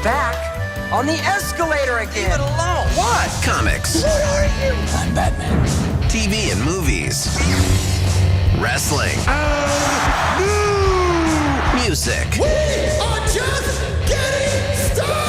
back on the escalator again. Leave it alone. What? Comics. What are you? I'm Batman. TV and movies. Wrestling. Music. We are just getting started!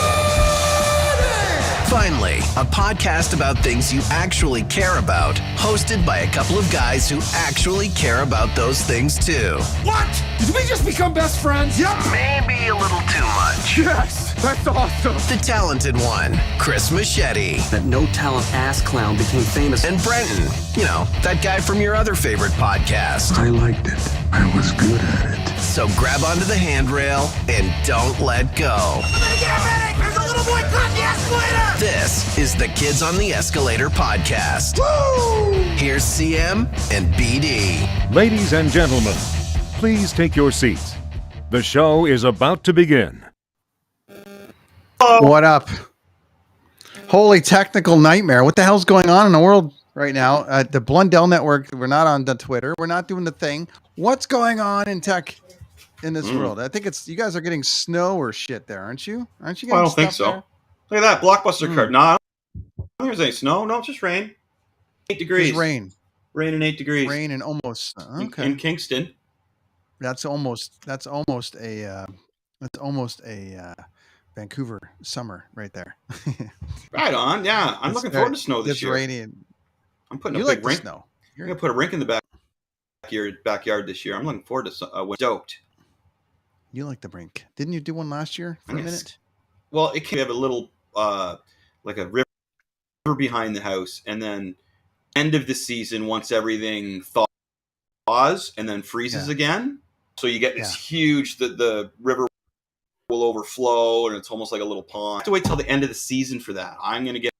Finally, a podcast about things you actually care about, hosted by a couple of guys who actually care about those things too. What? Did we just become best friends? Yep. Maybe a little too much. Yes, that's awesome. The talented one, Chris Machete. That no-talent ass clown became famous. And Brenton, you know, that guy from your other favorite podcast. I liked it. I was good at it. So grab onto the handrail and don't let go. Get ready! There's a little boy caught the escalator! This is the Kids on the Escalator podcast. Woo! Here's CM and BD. Ladies and gentlemen, please take your seats. The show is about to begin. What up? Holy technical nightmare. What the hell's going on in the world right now? The Blundell Network, we're not on the Twitter. We're not doing the thing. What's going on in tech in this world? I think it's you guys are getting snow or shit there, aren't you? Aren't you getting I don't think so. there? Look at that Blockbuster card. No, I don't think there's any snow. No, it's just rain. 8 degrees. It's rain. Rain and 8 degrees. Rain and almost okay. In Kingston. That's almost a Vancouver summer right there. Right on. Yeah, I'm looking forward to snow this year. It's rainy. I'm putting You a like big the rink. snow. I'm gonna put a rink in the backyard this year. I'm looking forward to stoked. You like the rink. Didn't you do one last year for a minute? Well, it can have a little like a river behind the house, and then end of the season once everything thaws and then freezes again. So you get this huge the river will overflow, and it's almost like a little pond. I have to wait till the end of the season for that. I'm gonna get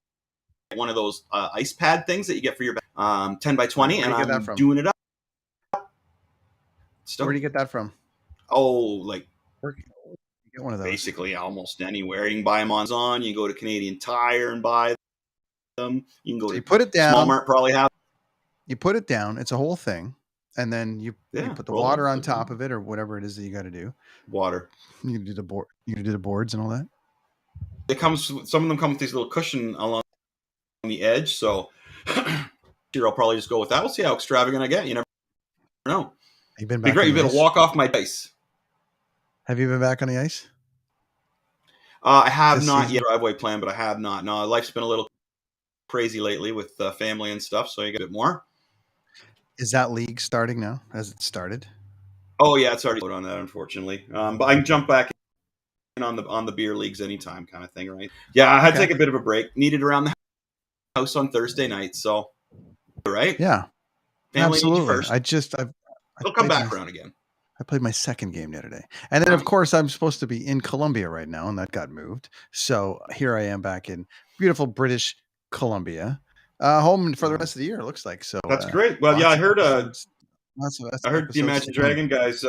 one of those ice pad things that you get for your 10 by 20, and I'm doing it up. Where do you get that from? Oh, like you get one of those. Basically, almost anywhere. You can buy them on Amazon. You can go to Canadian Tire and buy them. You can go to put it down. Walmart probably have. You put it down. It's a whole thing, and then you put the water on top of it, or whatever it is that you got to do. Water. You do the board. You do the boards and all that. It comes. Some of them come with these little cushion along the edge. So here, I'll probably just go with that. We'll see how extravagant I get. You never know. You've been back. Be great. You've been to walk off my ice. Have you been back on the ice? I have not yet. Driveway plan, but I have not. No, life's been a little crazy lately with family and stuff, so you get a bit more. Is that league starting now? Has it started? Oh yeah, it's already on that, unfortunately. But I can jump back in on the beer leagues anytime, kind of thing, right? Yeah, I had to take a bit of a break. Needed around the house on Thursday night, so right? Yeah, family absolutely. First. They'll come back around again. I played my second game the other day. And then, of course, I'm supposed to be in Colombia right now, and that got moved. So here I am back in beautiful British Columbia, home for the rest of the year, it looks like. So that's great. Well, yeah, I heard the Imagine Dragon guys,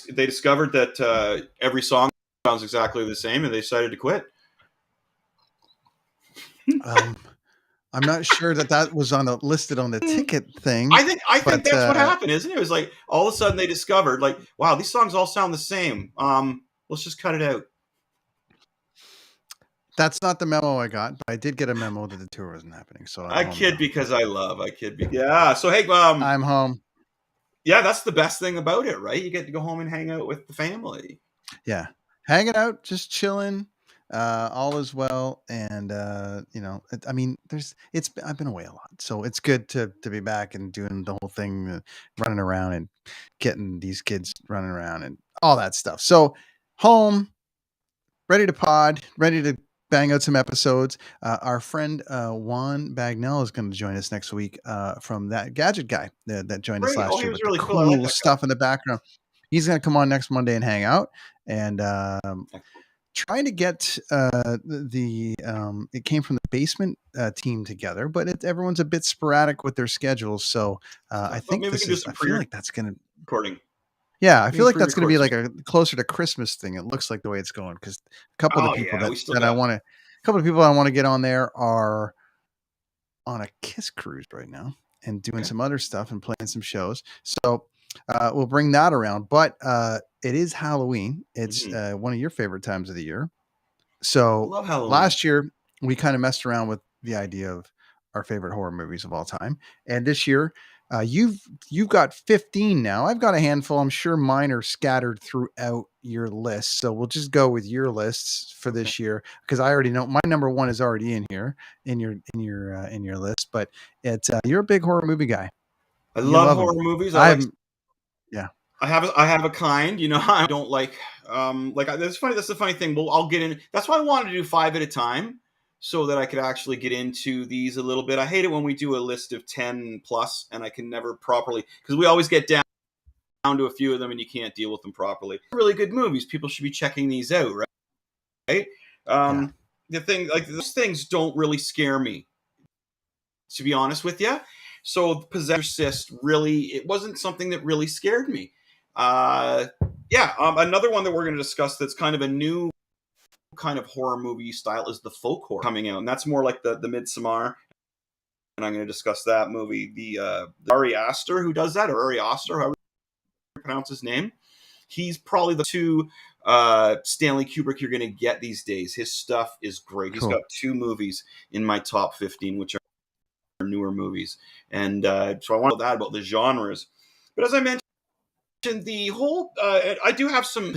they discovered that every song sounds exactly the same, and they decided to quit. I'm not sure that was listed on the ticket thing. I think that's what happened, isn't it? It was like all of a sudden they discovered, like, wow, these songs all sound the same. Let's just cut it out. That's not the memo I got, but I did get a memo that the tour wasn't happening. So I kid because I love. Yeah. So hey, I'm home. Yeah, that's the best thing about it, right? You get to go home and hang out with the family. Yeah, hanging out, just chilling. All is well, and I've been away a lot, so it's good to be back and doing the whole thing, running around and getting these kids running around and all that stuff. So home, ready to pod, ready to bang out some episodes. Our friend Juan Bagnell is going to join us next week from That Gadget Guy that joined us last year with really cool stuff in the background. He's going to come on next Monday and hang out, and trying to get it came from the basement team together, but everyone's a bit sporadic with their schedules. So I think I feel like that's going to recording. Yeah, I feel like that's going to be like a closer to Christmas thing. It looks like the way it's going because a couple of the people I want to get on there are on a Kiss cruise right now and doing some other stuff and playing some shows. So we'll bring that around. But it is Halloween. It's one of your favorite times of the year. So Love Halloween. last year we kind of messed around with the idea of our favorite horror movies of all time, and this year you've got 15 now. I've got a handful. I'm sure mine are scattered throughout your list. So we'll just go with your lists for this year because I already know my number one is already in here in your list. But it's you're a big horror movie guy. I You love love 'em. horror movies. I'm yeah. I have a kind, I don't like that's funny. That's the funny thing. Well, I'll get in. That's why I wanted to do 5 at a time so that I could actually get into these a little bit. I hate it when we do a list of 10 plus and I can never properly, because we always get down to a few of them and you can't deal with them properly. Really good movies. People should be checking these out, right? The thing, like those things don't really scare me, to be honest with you. So Possessed really, it wasn't something that really scared me. Another one that we're going to discuss that's kind of a new kind of horror movie style is the folk horror coming out, and that's more like the Midsommar. And I'm going to discuss that movie. The Ari Aster who does that, or Ari Aster, however you pronounce his name. He's probably the two Stanley Kubrick you're going to get these days. His stuff is great. He's got 2 movies in my top 15, which are newer movies, and so I want to know that about the genres. But as I mentioned, the whole I do have some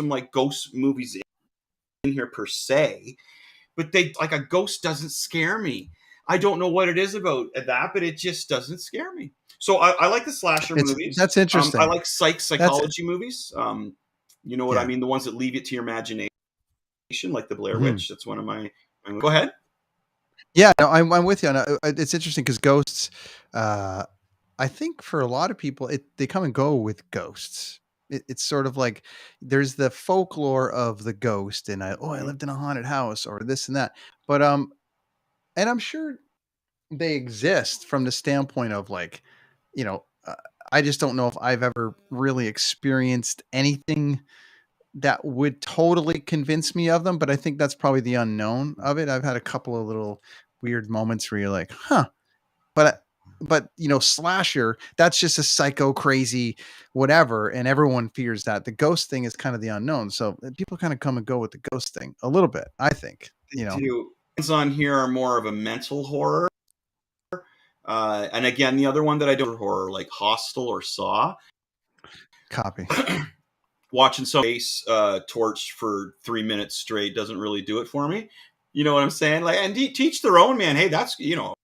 like ghost movies in here per se, but they like a ghost doesn't scare me. I don't know what it is about that, but it just doesn't scare me. So I like the slasher movies. That's interesting. I like psychology movies. You know what I mean? The ones that leave it to your imagination, like the Blair Witch. That's one of my. Go ahead. Yeah, no, I'm with you. And it's interesting because ghosts, I think for a lot of people, they come and go with ghosts. It's sort of like there's the folklore of the ghost, and I lived in a haunted house or this and that. But and I'm sure they exist from the standpoint of like, I just don't know if I've ever really experienced anything that would totally convince me of them, but I think that's probably the unknown of it. I've had a couple of little weird moments where you're like, but slasher, that's just a psycho crazy whatever, and everyone fears that. The ghost thing is kind of the unknown, so people kind of come and go with the ghost thing a little bit, I think. Ones on here are more of a mental horror, and again, the other one that I do horror, like Hostel or Saw. Copy. Watching some face torched for 3 minutes straight doesn't really do it for me. You know what I'm saying? Like, and teach their own, man. Hey, that's you know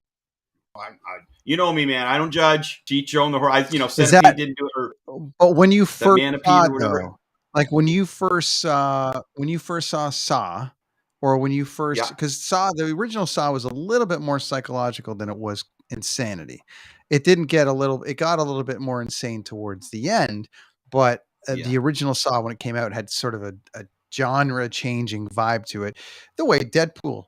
me, man. I don't judge. Teach your own. The horror. Centipede didn't do it. But when you first saw it, though, like when you first saw Saw, or when you first, because Saw, the original Saw was a little bit more psychological than it was Insanity. It got a little bit more insane towards the end, but the original Saw, when it came out, had sort of a genre changing vibe to it, the way Deadpool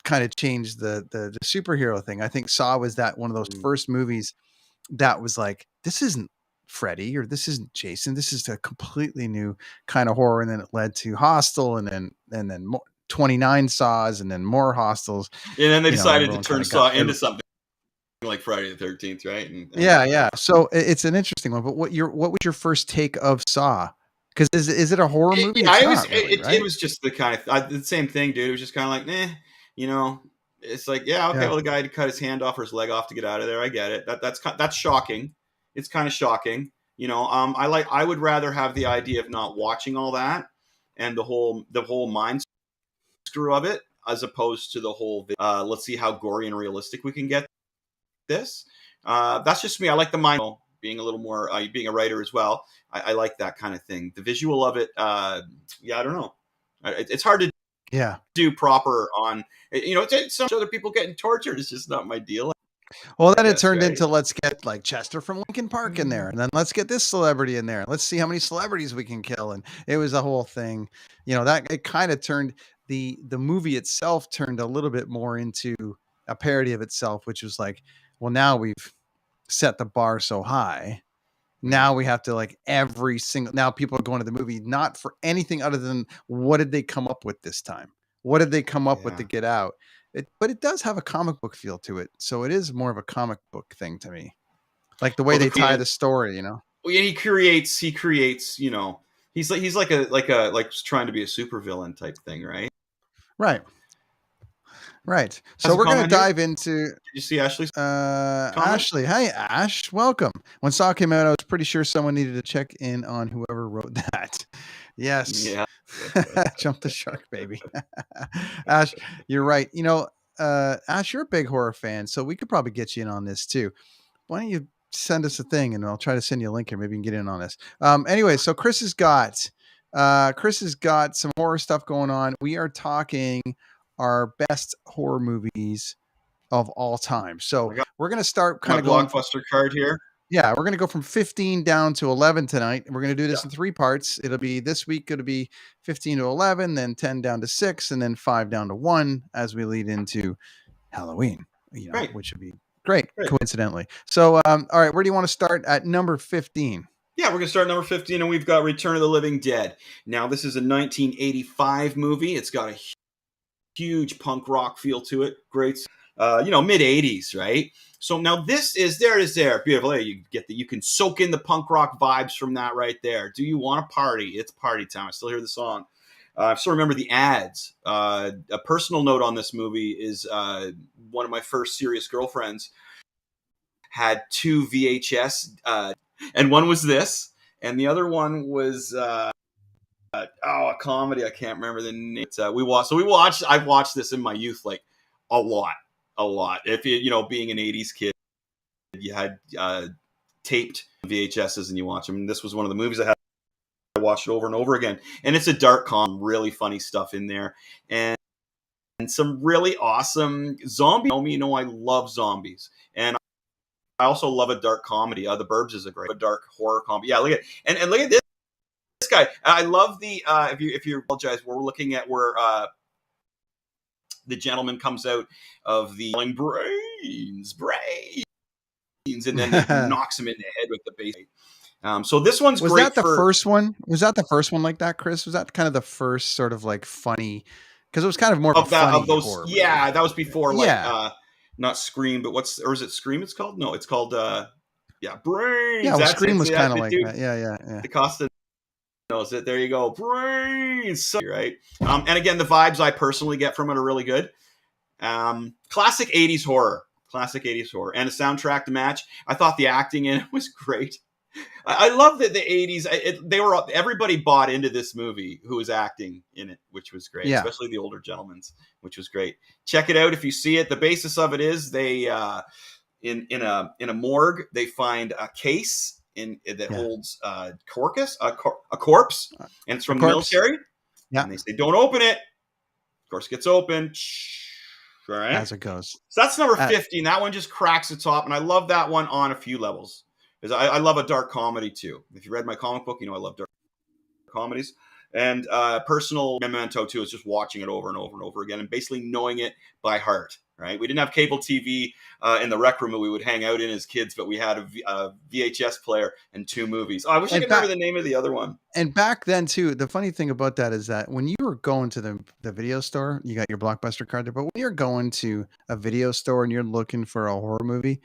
kind of changed the superhero thing. I think Saw was that one of those first movies that was like, this isn't Freddy or this isn't Jason, this is a completely new kind of horror. And then it led to Hostel, and then more 29 Saws, and then more Hostels, and then they decided to turn Saw into something like Friday the 13th, right? Yeah. So it's an interesting one. But what was your first take of Saw? Because is it a horror movie? It was just the kind of the same thing, dude. It was just kind of like, it's like, well, the guy had to cut his hand off or his leg off to get out of there. I get it. That's shocking. It's kind of shocking. I would rather have the idea of not watching all that and the whole mind screw of it, as opposed to the whole let's see how gory and realistic we can get this. That's just me. I like the mind being a little more being a writer as well. I like that kind of thing. The visual of it, I don't know. It's hard to do proper on, some other people getting tortured. It's just not my deal. Well, then it turned into, let's get like Chester from Linkin Park in there, and then let's get this celebrity in there, and let's see how many celebrities we can kill. And it was a whole thing, that it kind of turned the movie itself turned a little bit more into a parody of itself, which was like, well, now we've set the bar so high. Now we have to now people are going to the movie not for anything other than what did they come up with this time? What did they come up with to get out? But it does have a comic book feel to it. So it is more of a comic book thing to me. Like the way they tie the story, Well, yeah, he creates, he's like trying to be a supervillain type thing, right? Right. Right. Has So a we're going to comment here? dive into Did you see Ashley's? Ashley. Hey, Ash. Welcome. When Saw came out, I was pretty sure someone needed to check in on whoever wrote that. Yes. Yeah. Jump the shark, baby. Ash, you're right. You know, Ash, you're a big horror fan, so we could probably get you in on this too. Why don't you send us a thing and I'll try to send you a link here. Maybe you can get in on this. Anyway, so Chris has got some horror stuff going on. We are talking our best horror movies of all time. So we're going to start kind of going blockbuster card here. Yeah, we're going to go from 15 down to 11 tonight. We're going to do this in 3 parts. It'll be this week, it'll be 15 to 11, then 10 down to 6, and then 5 down to 1 as we lead into Halloween, which would be great, coincidentally. So, all right, where do you want to start at number 15? Yeah, we're going to start at number 15, and we've got Return of the Living Dead. Now, this is a 1985 movie. It's got a huge punk rock feel to it. Great, mid-80s, right? So now this is there. Beautiful. There you can soak in the punk rock vibes from that right there. Do you want to party? It's party time. I still hear the song. I still remember the ads. A personal note on this movie is one of my first serious girlfriends had 2 VHS, and one was this, and the other one was a comedy. I can't remember the name. I've watched this in my youth like a lot. If being an 80s kid, you had taped VHSs and you watch them. And this was one of the movies I watched it over and over again. And it's a dark really funny stuff in there. And some really awesome zombie. I love zombies. And I also love a dark comedy. The Burbs is a dark horror comedy. Yeah, look at and look at this guy. I love the if you apologize, we're looking at where the gentleman comes out of the brains, and then knocks him in the head with the base. So this one's was great. Was that the first one? Was that the first one like that, Chris? Was that kind of the first sort of like funny? Because it was kind of more of funny horror. Yeah, that was before not Scream, but or is it Scream? It's called it's called Brains. Yeah, Scream was kind of like that. Yeah. The Costa knows it. There you go, Brains. Right. And again, the vibes I personally get from it are really good. Classic 80s horror, and a soundtrack to match. I thought the acting in it was great. I love that the 80s. Everybody bought into this movie who was acting in it, which was great. Yeah. Especially the older gentlemen, which was great. Check it out if you see it. The basis of it is they in a morgue they find a case that holds a corpse, and it's from the military. Yeah, and they say don't open it. Of course, it gets open. Right? As it goes. So that's number 15. That one just cracks the top, and I love that one on a few levels. Because I love a dark comedy too. If you read my comic book, I love dark comedies. And personal memento too is just watching it over and over and over again and basically knowing it by heart. Right? We didn't have cable TV in the rec room that we would hang out in as kids, but we had a VHS player and 2 movies. I wish I could remember the name of the other one. And back then too, the funny thing about that is that when you were going to the video store, you got your Blockbuster card there, but when you're going to a video store and you're looking for a horror movie,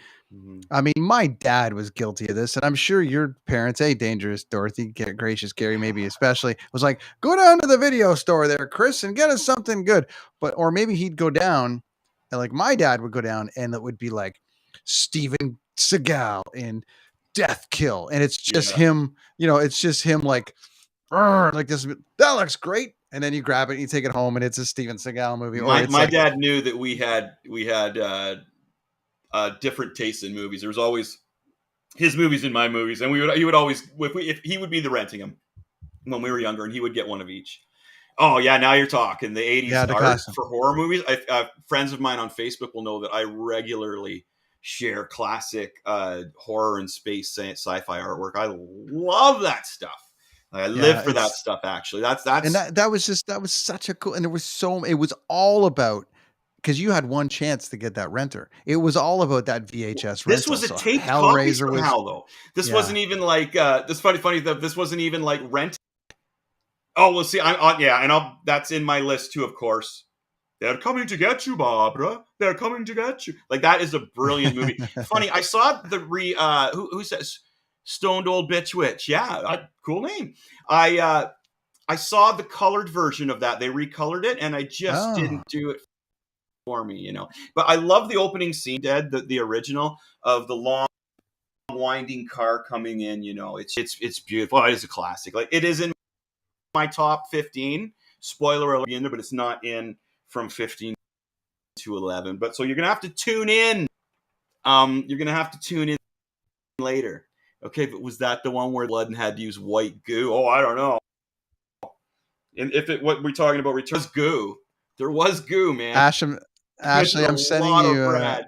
I mean, my dad was guilty of this, and I'm sure your parents, Dangerous Dorothy, Gracious Gary, maybe especially, was like, go down to the video store there, Chris, and get us something good. Or maybe he'd go down. And like my dad would go down and it would be like Steven Seagal in Death Kill. And it's just him, it's just him like this. That looks great. And then you grab it and you take it home and it's a Steven Seagal movie. My dad knew that we had different tastes in movies. There was always his movies and my movies. And he would always, if he would be the renting them when we were younger and he would get one of each. Oh, yeah, now you're talking. The 80s art for horror movies. Friends of mine on Facebook will know that I regularly share classic horror and space sci-fi artwork. I love that stuff. I live for that stuff, actually. That's and that was such a cool, and it was all about, because you had one chance to get that renter. It was all about that VHS rental. This was a tape copy somehow, though. This wasn't even like, this funny that this wasn't even like rent. Oh, we'll see. That's in my list too, of course. They're coming to get you, Barbara. They're coming to get you. Like, that is a brilliant movie. Funny, I saw the who says Stoned Old Bitch Witch. Yeah, cool name. I I saw the colored version of that. They recolored it, and I just didn't do it for me, you know. But I love the opening scene, Dead, the original of the long winding car coming in. You know, it's beautiful. It is a classic. Like, it is in my top 15. Spoiler alert, in there, but it's not in from 15 to 11. But so you're gonna have to tune in. You're gonna have to tune in later. Okay, but was that the one where Ludden had to use white goo? Oh, I don't know. And what we're talking about, returns goo. There was goo, man. Ashley, I'm sending you.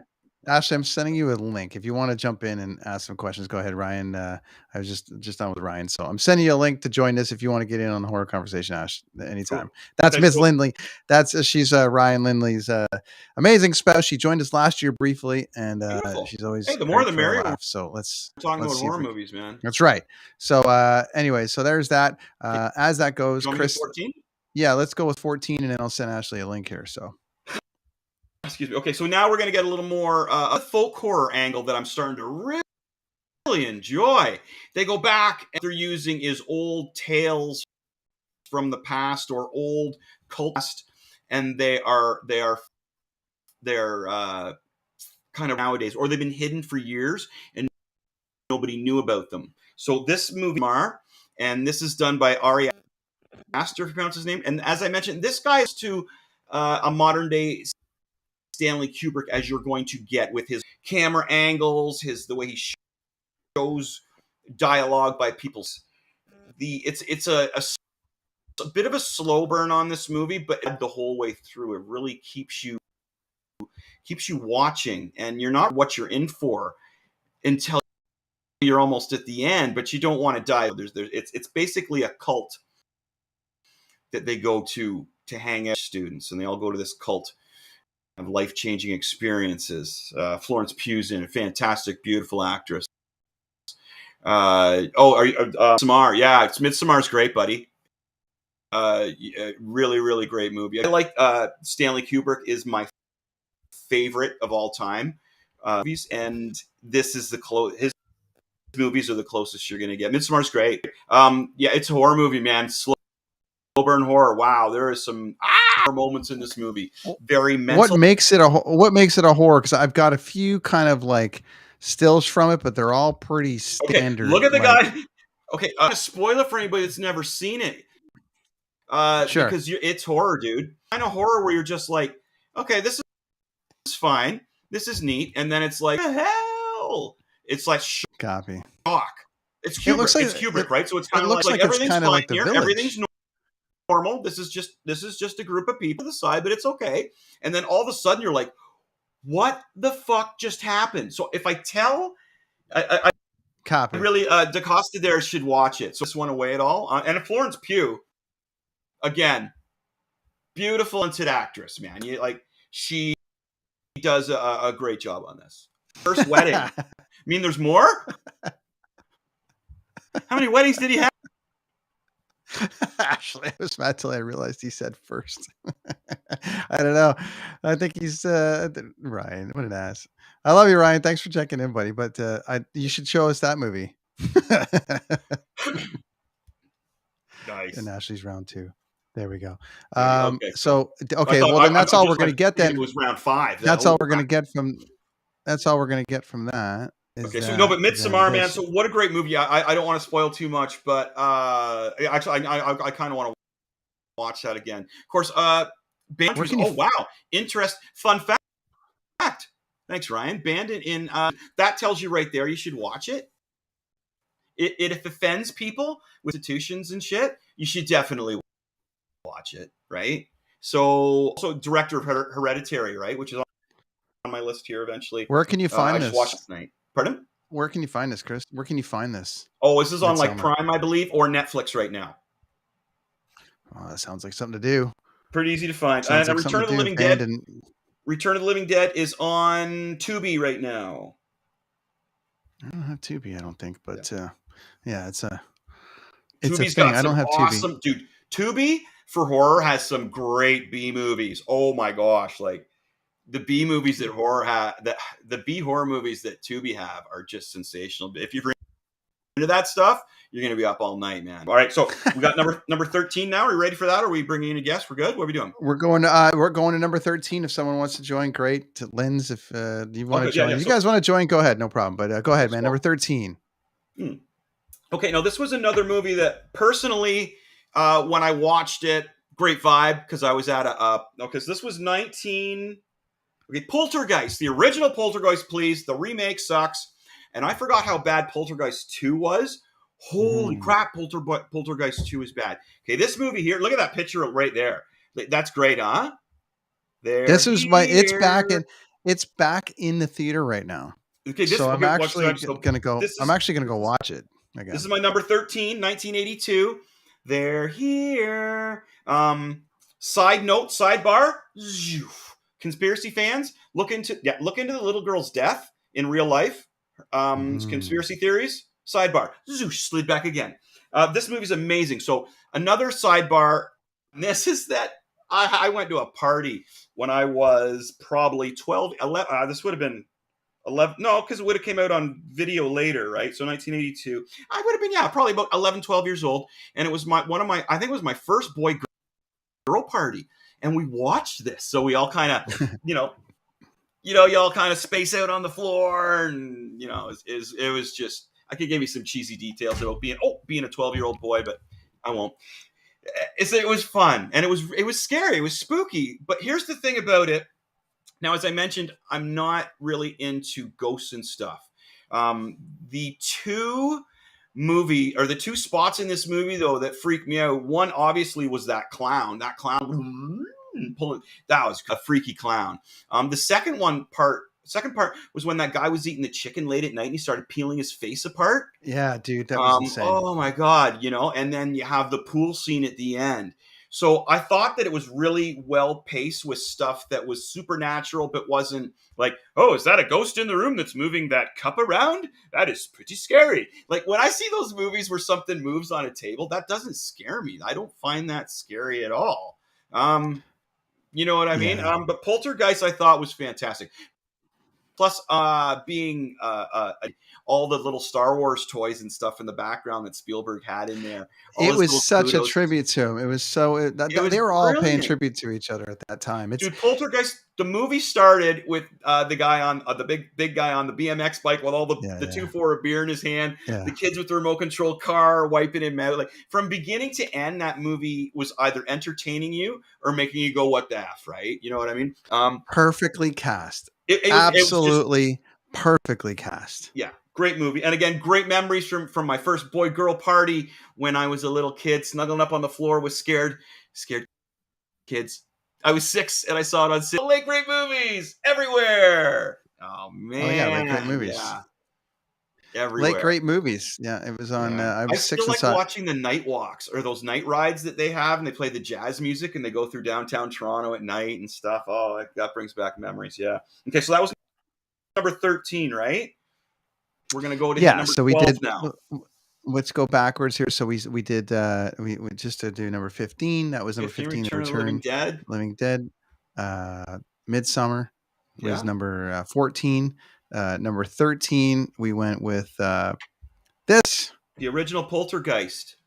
Ashley, I'm sending you a link. If you want to jump in and ask some questions, go ahead, Ryan. I was just on with Ryan, so I'm sending you a link to join us if you want to get in on the horror conversation, Ash, anytime. Cool. That's Miss Lindley. She's Ryan Lindley's amazing spouse. She joined us last year briefly, and she's always the more the merrier. So let's talking about horror movies, man. That's right. So anyway, so there's that. As that goes, Chris. 14? Yeah, let's go with 14, and then I'll send Ashley a link here. So. Excuse me. Okay, so now we're going to get a little more a folk horror angle that I'm starting to really enjoy. They go back and they're using is old tales from the past or old cult past, and they're kind of nowadays, or they've been hidden for years and nobody knew about them. So this movie, and this is done by Ari Aster, if you pronounce his name. And as I mentioned, this guy is to a modern day Stanley Kubrick as you're going to get with his camera angles, the way he shows dialogue by people. It's a bit of a slow burn on this movie, but the whole way through it really keeps you watching, and you're not what you're in for until you're almost at the end, but you don't want to die. It's basically a cult that they go to hang out students, and they all go to this cult of life-changing experiences. Florence Pugh's in a fantastic, beautiful actress. Midsommar. Yeah, Midsommar's great, buddy. Really, really great movie. I like Stanley Kubrick is my favorite of all time movies, and this is his movies are the closest you're going to get. Midsommar's great. It's a horror movie, man. Slow burn horror. Wow, there is some moments in this movie. Very mental. What makes it a horror? Because I've got a few kind of like stills from it, but they're all pretty standard. Okay, look at the guy. Okay, spoiler for anybody that's never seen it. Sure. Because it's horror, dude. Kind of horror where you're just like, okay, this is fine. This is neat. And then it's like, the hell? It's like copy. Shock. It's Kubrick. It's Kubrick, right? So it's kind of like everything's fine like here. Everything's normal. This is just a group of people to the side, but it's okay. And then all of a sudden you're like, what the fuck just happened? So if I tell, I copy. Really, DaCosta there should watch it. So this one away at all. And Florence Pugh, again, beautiful and actress, man. She does a great job on this. First wedding. I mean, there's more? How many weddings did he have? Actually, I was mad till I realized he said first. I don't know. I think he's Ryan. What an ass. I love you, Ryan. Thanks for checking in, buddy. But you should show us that movie. Nice. And Ashley's round 2. There we go. Okay. So well then that's all we're going to get. Then it was round 5. That's all we're going to get from. That's all we're going to get from that. Okay, so no, but Midsommar, man. So what a great movie. I don't want to spoil too much, but actually, I kind of want to watch that again. Of course, Bandit. Oh wow, fun fact. Thanks, Ryan. Bandit in that tells you right there. You should watch it. If it offends people with institutions and shit, you should definitely watch it, right? So, also director of Hereditary, right, which is on my list here eventually. Where can you find this? I just watched it tonight. Pardon? Where can you find this, Chris? Where can you find this? Oh, this is on like Prime, I believe, or Netflix right now. Oh, that sounds like something to do. Pretty easy to find. And like Return of the Living Dead. Return of the Living Dead is on Tubi right now. I don't have Tubi, I don't think, but it's a Tubi's thing. Got I don't have awesome, Tubi. Dude, Tubi for horror has some great B movies. Oh my gosh, like the B movies that horror the B horror movies that Tubi have are just sensational. If you're into that stuff, you're going to be up all night, man. All right, so we got number 13 now. Are you ready for that? Are we bringing in a guest? We're good? What are we doing? We're going to number 13. If someone wants to join, great. To Linz, if you want to join. If you guys want to join, go ahead. No problem. But go ahead, man. Number 13. Okay, now this was another movie that personally, when I watched it, great vibe, because I was at because this was Poltergeist, the original Poltergeist, please. The remake sucks. And I forgot how bad Poltergeist 2 was. Holy crap, Poltergeist 2 is bad. Okay, this movie here, look at that picture right there. That's great, huh? It's back in the theater right now. Okay, I'm actually gonna go watch it again. This is my number 13, 1982. They're here. Sidebar. Conspiracy fans, look into the little girl's death in real life. Conspiracy theories. Sidebar. Slid back again. This movie's amazing. So another sidebar. This is that I went to a party when I was probably 12, 11. This would have been 11. No, because it would have came out on video later, right? So 1982. I would have been, probably about 11, 12 years old. And it was I think it was my first boy girl party. And we watched this. So we all kind of, y'all kind of space out on the floor. And, it was just, I could give you some cheesy details about being a 12-year-old boy, but I won't. It was fun, and it was scary. It was spooky. But here's the thing about it. Now, as I mentioned, I'm not really into ghosts and stuff. The two spots in this movie, though, that freaked me out. One obviously was that clown. That clown that was a freaky clown. The second part was when that guy was eating the chicken late at night and he started peeling his face apart. Yeah, dude, that was insane. Oh my God, and then you have the pool scene at the end. So I thought that it was really well paced with stuff that was supernatural, but wasn't like, oh, is that a ghost in the room that's moving that cup around? That is pretty scary. Like when I see those movies where something moves on a table, that doesn't scare me. I don't find that scary at all. You know what I mean? Yeah. But Poltergeist I thought was fantastic. Plus, being all the little Star Wars toys and stuff in the background that Spielberg had in there. It was such a tribute to him. It was they were all paying tribute to each other at that time. Dude, Poltergeist, the movie started with the guy on the big guy on the BMX bike with all the 2-4 of beer in his hand. Yeah. The kids with the remote control car wiping him out. Like from beginning to end, that movie was either entertaining you or making you go, "What the F?" Right? You know what I mean? Perfectly cast. Absolutely perfectly cast. Yeah, great movie. And again, great memories from my first boy-girl party when I was a little kid, snuggling up on the floor with scared kids. I was 6 and I saw it on cinema. Great movies everywhere. Oh, man. Oh, yeah, great movies. Yeah. Everywhere. Great movies. Yeah, it was on. I was 6 and still like watching the night walks or those night rides that they have, and they play the jazz music and they go through downtown Toronto at night and stuff. Oh, that brings back memories. Yeah. Okay, so that was number 13, right? We're gonna go to number 12 we did now. Let's go backwards here. So we did we just to do number 15. That was number 15. Return of the Living Dead. Midsummer was number 14. Number 13, we went with this. The original Poltergeist.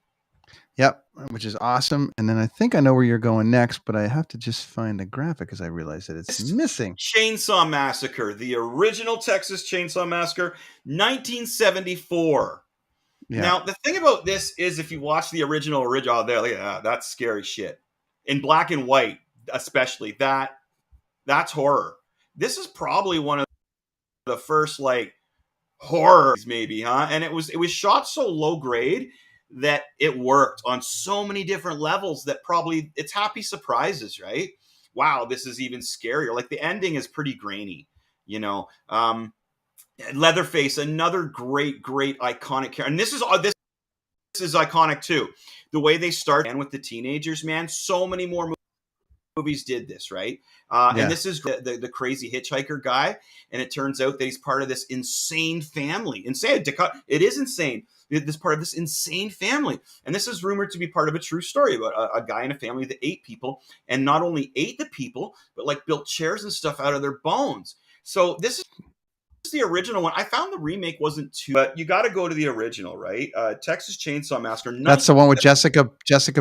Yep, which is awesome. And then I think I know where you're going next, but I have to just find the graphic because I realize that it's missing. Chainsaw Massacre, the original Texas Chainsaw Massacre, 1974. Yeah. Now, the thing about this is if you watch the original there, look at that. That's scary shit. In black and white, especially, that's horror. This is probably one of the first horrors maybe, huh? And it was shot so low grade that it worked on so many different levels that probably it's happy surprises, right? Wow, this is even scarier. Like the ending is pretty grainy, Leatherface, another great iconic character. And this is iconic too. The way they start and with the teenagers, man, so many more movies did this, right? And this is the crazy hitchhiker guy, and it turns out that he's part of this insane family. Insane. It is insane. This part of this insane family. And this is rumored to be part of a true story about a guy in a family that ate people, and not only ate the people, but built chairs and stuff out of their bones. So this is the original one. I found the remake wasn't too, but you got to go to the original, right? Texas Chainsaw Massacre. That's the one with Jessica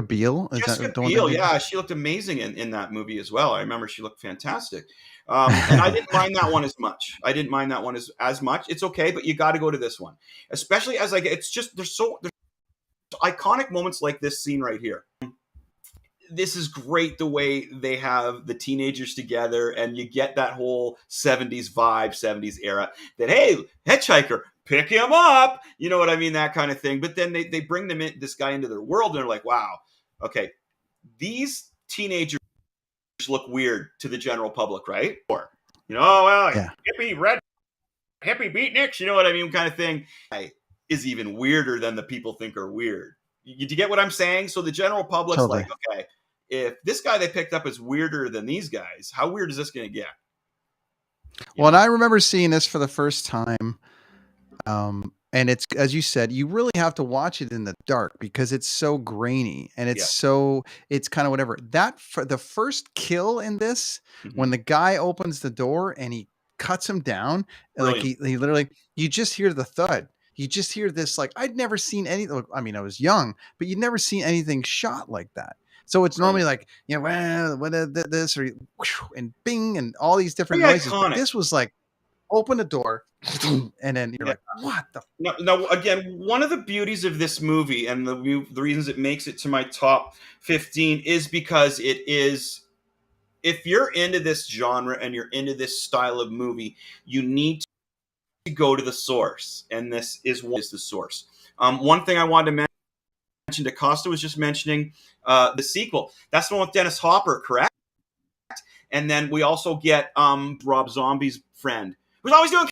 Biel. Is Jessica that the one Biel, that yeah, she looked amazing in that movie as well. I remember she looked fantastic. And I didn't mind that one as much. I didn't mind that one as much. It's okay, but you got to go to this one, especially as it's just there's iconic moments like this scene right here. This is great the way they have the teenagers together, and you get that whole 70s vibe, 70s era. That hey, hitchhiker, pick him up. You know what I mean? That kind of thing. But then they bring this guy into their world, and they're like, wow, okay, these teenagers look weird to the general public, right? Or, hippie beatniks, you know what I mean, kind of thing, is even weirder than the people think are weird. You get what I'm saying? So the general public's Totally. like, okay, if this guy they picked up is weirder than these guys, how weird is this going to get? Well, and I remember seeing this for the first time. And it's, as you said, you really have to watch it in the dark because it's so grainy and it's it's kind of whatever. For the first kill in this, when the guy opens the door and he cuts him down, like he literally, you just hear the thud. You just hear this, like, I'd never seen anything. I mean, I was young, but you'd never seen anything shot like that. So it's normally like, well, what this or and bing and all these different noises. But this was like, open the door, and then you're like, what the? No, again, one of the beauties of this movie and the reasons it makes it to my top 15 is because it is, if you're into this genre and you're into this style of movie, you need to go to the source, and this is the source. One thing I wanted to mention, DaCosta was just mentioning the sequel. That's the one with Dennis Hopper, correct? And then we also get Rob Zombie's friend, who's always doing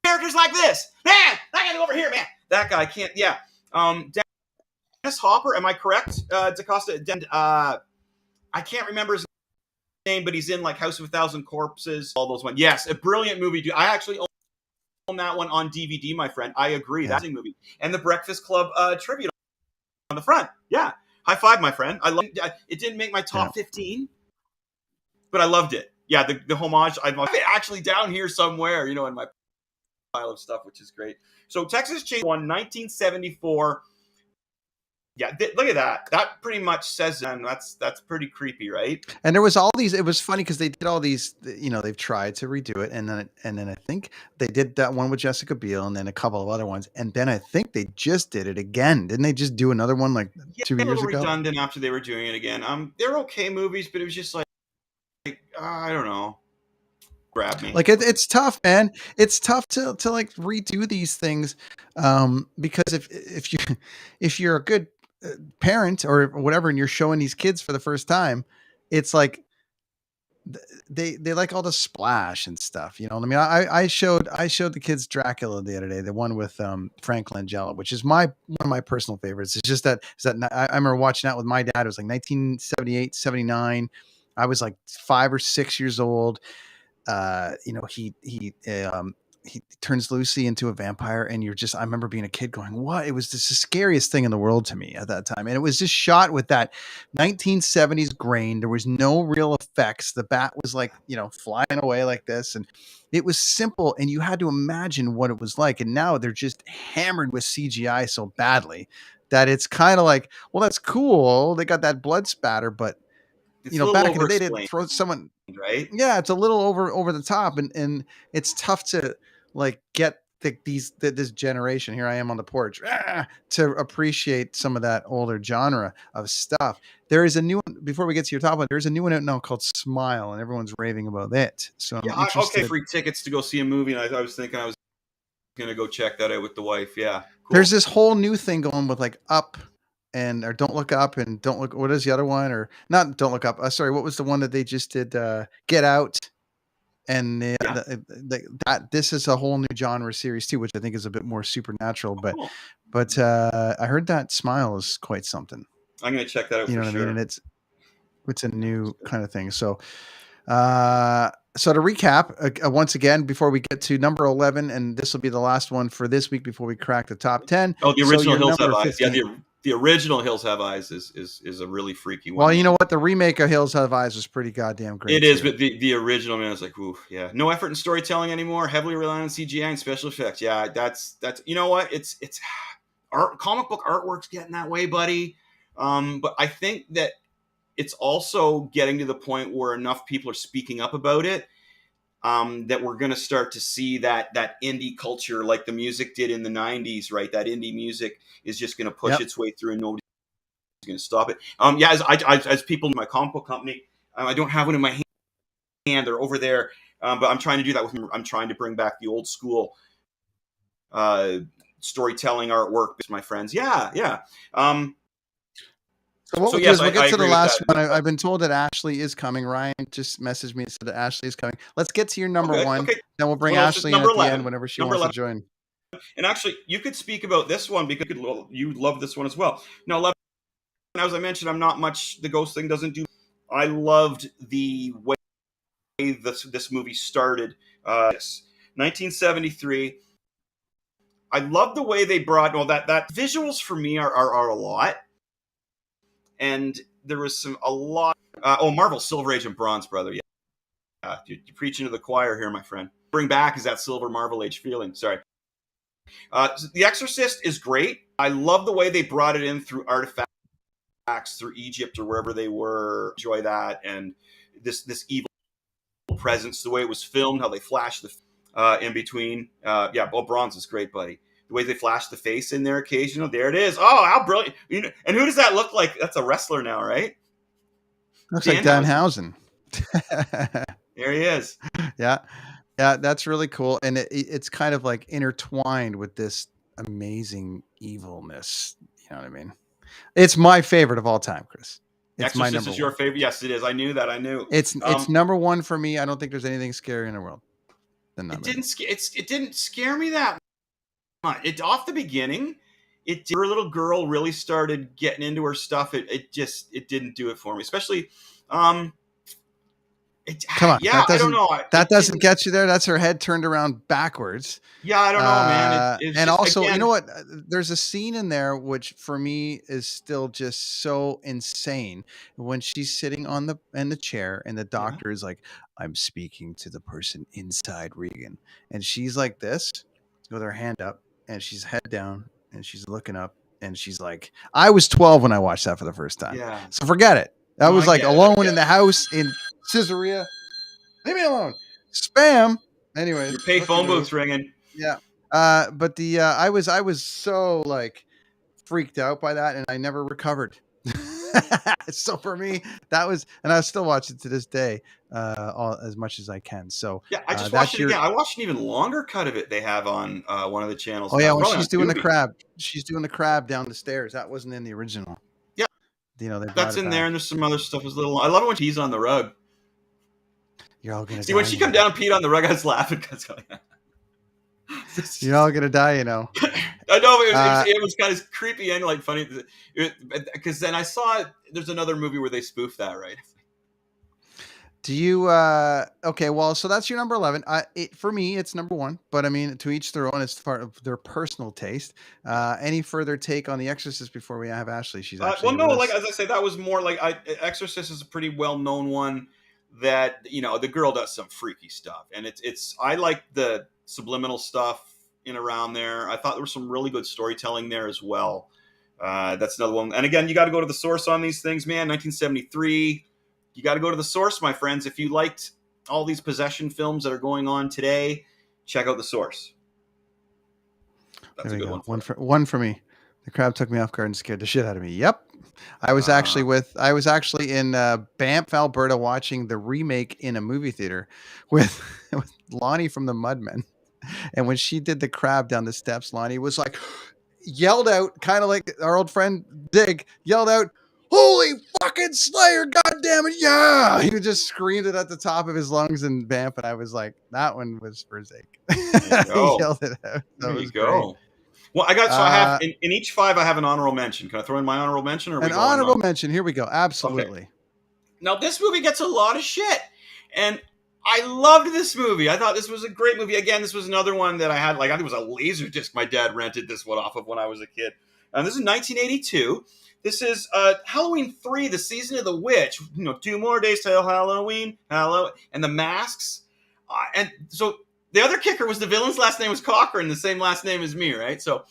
characters like this. Man, I gotta go over here, man. That guy can't. Yeah. Dennis Hopper, am I correct? DaCosta. I can't remember his name, but he's in like House of a Thousand Corpses. All those ones. Yes, a brilliant movie. I actually own that one on DVD, my friend. I agree. That's a movie. And the Breakfast Club tribute on the front. Yeah. High five, my friend. I love it. It didn't make my top 15, but I loved it. Yeah, the homage. I have it actually down here somewhere, in my pile of stuff, which is great. So Texas Chainsaw 1, 1974. Yeah, look at that. That pretty much says it, and that's pretty creepy, right? And there was all these. It was funny because they did all these. They've tried to redo it, and then I think they did that one with Jessica Biel, and then a couple of other ones, and then I think they just did it again. Didn't they just do another one like 2 years ago? Redundant after they were doing it again. They're okay movies, but it was just like I don't know. Grab me. Like it's tough, man. It's tough to like redo these things, because if you're a good parent or whatever, and you're showing these kids for the first time, it's like they like all the splash and stuff. You know what I mean? I showed the kids Dracula the other day, the one with Frank Langella, which is one of my personal favorites. It's just that I remember watching that with my dad. It was like 1978, 79. I was like 5 or 6 years old. He turns Lucy into a vampire, and I remember being a kid going, what? It was just the scariest thing in the world to me at that time. And it was just shot with that 1970s grain. There was no real effects. The bat was like, flying away like this, and it was simple, and you had to imagine what it was like. And now they're just hammered with CGI so badly that it's kind of like, well, that's cool. They got that blood spatter, but back in the day, they'd throw someone, right? Yeah, it's a little over the top, and it's tough to like get this generation. Here I am on the porch to appreciate some of that older genre of stuff. There is a new one before we get to your top one. There's a new one out now called Smile, and everyone's raving about it. So I'm interested. Free tickets to go see a movie, and I was thinking I was gonna go check that out with the wife. Yeah, cool. There's this whole new thing going with like Up. Or Don't Look Up, and Don't Look. What is the other one? Or not Don't Look Up. Sorry, what was the one that they just did? Get Out. And this is a whole new genre series too, which I think is a bit more supernatural. But I heard that Smile is quite something. I'm gonna check that out. You know what I mean? And it's a new kind of thing. So to recap, once again, before we get to number 11, and this will be the last one for this week before we crack the top 10. Oh, the original Hills Have Eyes. Yeah, The original Hills Have Eyes is a really freaky one. Well, you know what? The remake of Hills Have Eyes was pretty goddamn great. It is, too. but the original, man, is like, ooh, yeah. No effort in storytelling anymore. Heavily reliant on CGI and special effects. Yeah, that's you know what? It's art, comic book artwork's getting that way, buddy. But I think that it's also getting to the point where enough people are speaking up about it. That we're going to start to see that indie culture, like the music did in the 90s, right? That indie music is just going to push its way through and nobody's going to stop it. Yeah, as people in my comic book company, I don't have one in my hand. They're over there. But I'm trying to do that with them. I'm trying to bring back the old school storytelling artwork, my friends. Yeah. So what we'll yes, do is we'll get to the agree with last that. one. I've been told that Ashley is coming. Ryan just messaged me and said that Ashley is coming. Let's get to your number one. Okay. Then we'll bring Well, it's Ashley in at number the 11. end whenever she Number wants 11. to join. And actually, you could speak about this one because you love this one as well. Now, 11, as I mentioned, I'm not much. The ghost thing doesn't do. I loved the way this movie started. 1973. I love the way they brought. Well, that visuals for me are a lot, and there was a lot. Marvel Silver Age and Bronze, brother. Yeah, you're preaching to the choir here, my friend. Bring back is that Silver Marvel Age feeling. Sorry. The Exorcist is great. I love the way they brought it in through artifacts, through Egypt or wherever they were. Enjoy that, and this evil presence, the way it was filmed, how they flashed the in between. Bronze is great, buddy. The way they flash the face in there occasionally. There it is. Oh, how brilliant. And who does that look like? That's a wrestler now, right? Looks like Danhausen. There he is. Yeah, that's really cool. And it's kind of like intertwined with this amazing evilness. You know what I mean? It's my favorite of all time, Chris. It's Exorcist my number is your one. favorite. Yes, it is. I knew that. It's number one for me. I don't think there's anything scarier in the world than that. It didn't scare me that much. Off the beginning, her little girl really started getting into her stuff. It didn't do it for me, especially. Come on, yeah, I don't know. That doesn't get you there. That's her head turned around backwards. Yeah, I don't know, man. And just, also, again, you know what? There's a scene in there which, for me, is still just so insane. When she's sitting in the chair, and the doctor is like, "I'm speaking to the person inside Regan," and she's like this, with her hand up, and she's head down, and she's looking up, and she's like, "I was 12 when I watched that for the first time." Yeah. So forget it. That was like alone in the house in Caesarea. Leave me alone. Spam. Anyways, your pay phone booth's ringing. Yeah. But I was so like freaked out by that, and I never recovered. So for me, that was, and I still watch it to this day, as much as I can. So yeah, I just watched it again. I watched an even longer cut of it they have on one of the channels. Oh yeah, when she's doing the crab, down the stairs. That wasn't in the original. Yeah, that's in there, and there's some other stuff. I love it when she's on the rug. You're all gonna see when she come down and peed on the rug. I was laughing because you're all gonna die, you know. I know it was kind of creepy and like funny because then I saw there's another movie where they spoof that, right? Do you okay, well, so that's your number 11. For me it's number 1, but I mean, to each their own. It's part of their personal taste. Any further take on The Exorcist before we have Ashley? She's actually like as I say, that was more like Exorcist is a pretty well-known one that, the girl does some freaky stuff, and it's I like the subliminal stuff in around there. I thought there was some really good storytelling there as well. That's another one. And again, you got to go to the source on these things, man. 1973. You got to go to the source, my friends. If you liked all these possession films that are going on today, check out the source. That's a good one. One for me. The crab took me off guard and scared the shit out of me. Yep. I was actually in Banff, Alberta, watching the remake in a movie theater with Lonnie from the Mudmen. And when she did the crab down the steps, Lonnie was like, yelled out, kind of like our old friend Dig, yelled out, "Holy fucking Slayer, goddamn it, yeah!" He just screamed it at the top of his lungs in Banff, and I was like, that one was for Zeke. He yelled it out. There you go. Great. Well, I have in each 5, I have an honorable mention. Can I throw in my honorable mention? Or an honorable mention. Here we go. Absolutely. Okay. Now, this movie gets a lot of shit, and I loved this movie. I thought this was a great movie. Again, this was another one that I had, like, I think it was a Laserdisc my dad rented this one off of when I was a kid. This is 1982. This is Halloween 3, The Season of the Witch. 2 more days till Halloween. And the masks. And so the other kicker was the villain's last name was Cochran, the same last name as me, right? So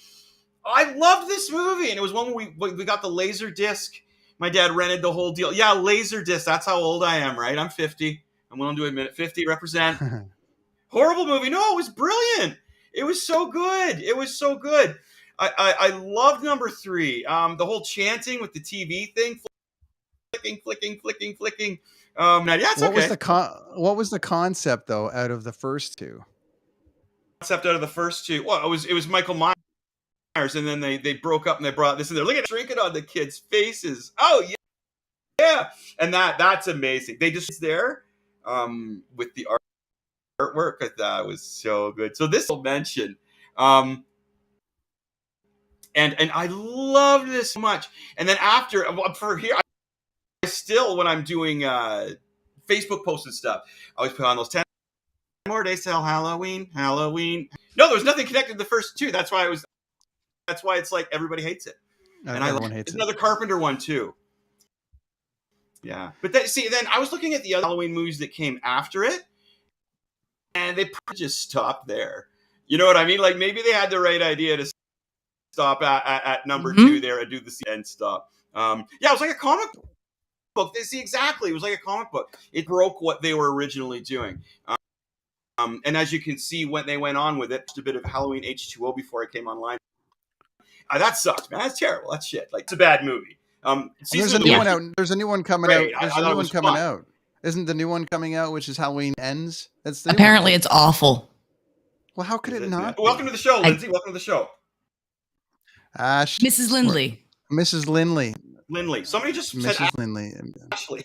I loved this movie, and it was one where we got the laser disc. My dad rented the whole deal. Yeah, laser disc. That's how old I am, right? I'm 50. I'm willing to admit it. 50, represent. Horrible movie. No, it was brilliant. It was so good. It was so good. I loved number 3. The whole chanting with the TV thing, flicking. Yeah, it's What okay. What was the concept though out of the first two? Concept out of the first two. Well, it was Michael Myers, and then they broke up and they brought this in there. Look at drinking on the kids' faces. Oh yeah, and that's amazing. They just there with the artwork. I thought was so good. So this will mention. And I love this so much. And then after, for here, I still, when I'm doing Facebook posts and stuff, I always put on those 10 more days till Halloween. No, there was nothing connected to the first 2. That's why it's like everybody hates it. And Everyone hates it's it. another Carpenter one too. Yeah. But then I was looking at the other Halloween movies that came after it, and they just stopped there. You know what I mean? Like maybe they had the right idea to stop at number 2 there and do the end stop. Yeah, it was like a comic book. They see exactly. It was like a comic book. It broke what they were originally doing. And as you can see, when they went on with it, just a bit of Halloween H2O before it came online. That sucks, man. That's terrible. That's shit. Like, it's a bad movie. There's a new one out. There's a new one coming Great. out. There's I a thought new it one was coming fun. out. Isn't the new one coming out, which is Halloween Ends? That's the new Apparently one. it's awful. Well, how could it not? be? Welcome to the show, Lindsay. Welcome to the show. Mrs. Lindley. Mrs. Lindley. Lindley. Somebody just said Mrs. Lindley. Ashley.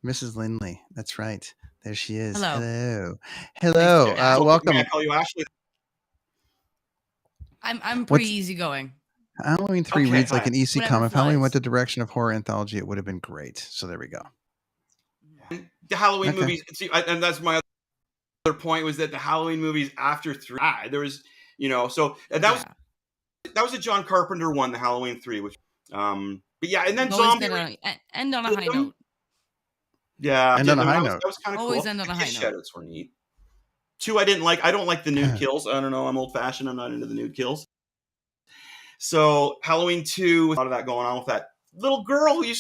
Mrs. Lindley. That's right. There she is. Hello. Hello. Welcome. May I call you Ashley? I'm pretty easygoing. Halloween 3 Okay, reads like hi. an EC Whatever comic. If Halloween flies. went the direction of horror anthology, it would have been great. So there we go. The Halloween Okay. movies, and that's my other point, was that the Halloween movies after 3, there was, so and that was a John Carpenter one, the Halloween 3, which, but yeah, and then Always Zombie. end on a high note. Yeah, End on a high that note. was kind of cool. Always end on a high The note. Shadows were neat. 2, I didn't like. I don't like the nude kills. I don't know. I'm old fashioned. I'm not into the nude kills. So Halloween 2, with a lot of that going on with that little girl who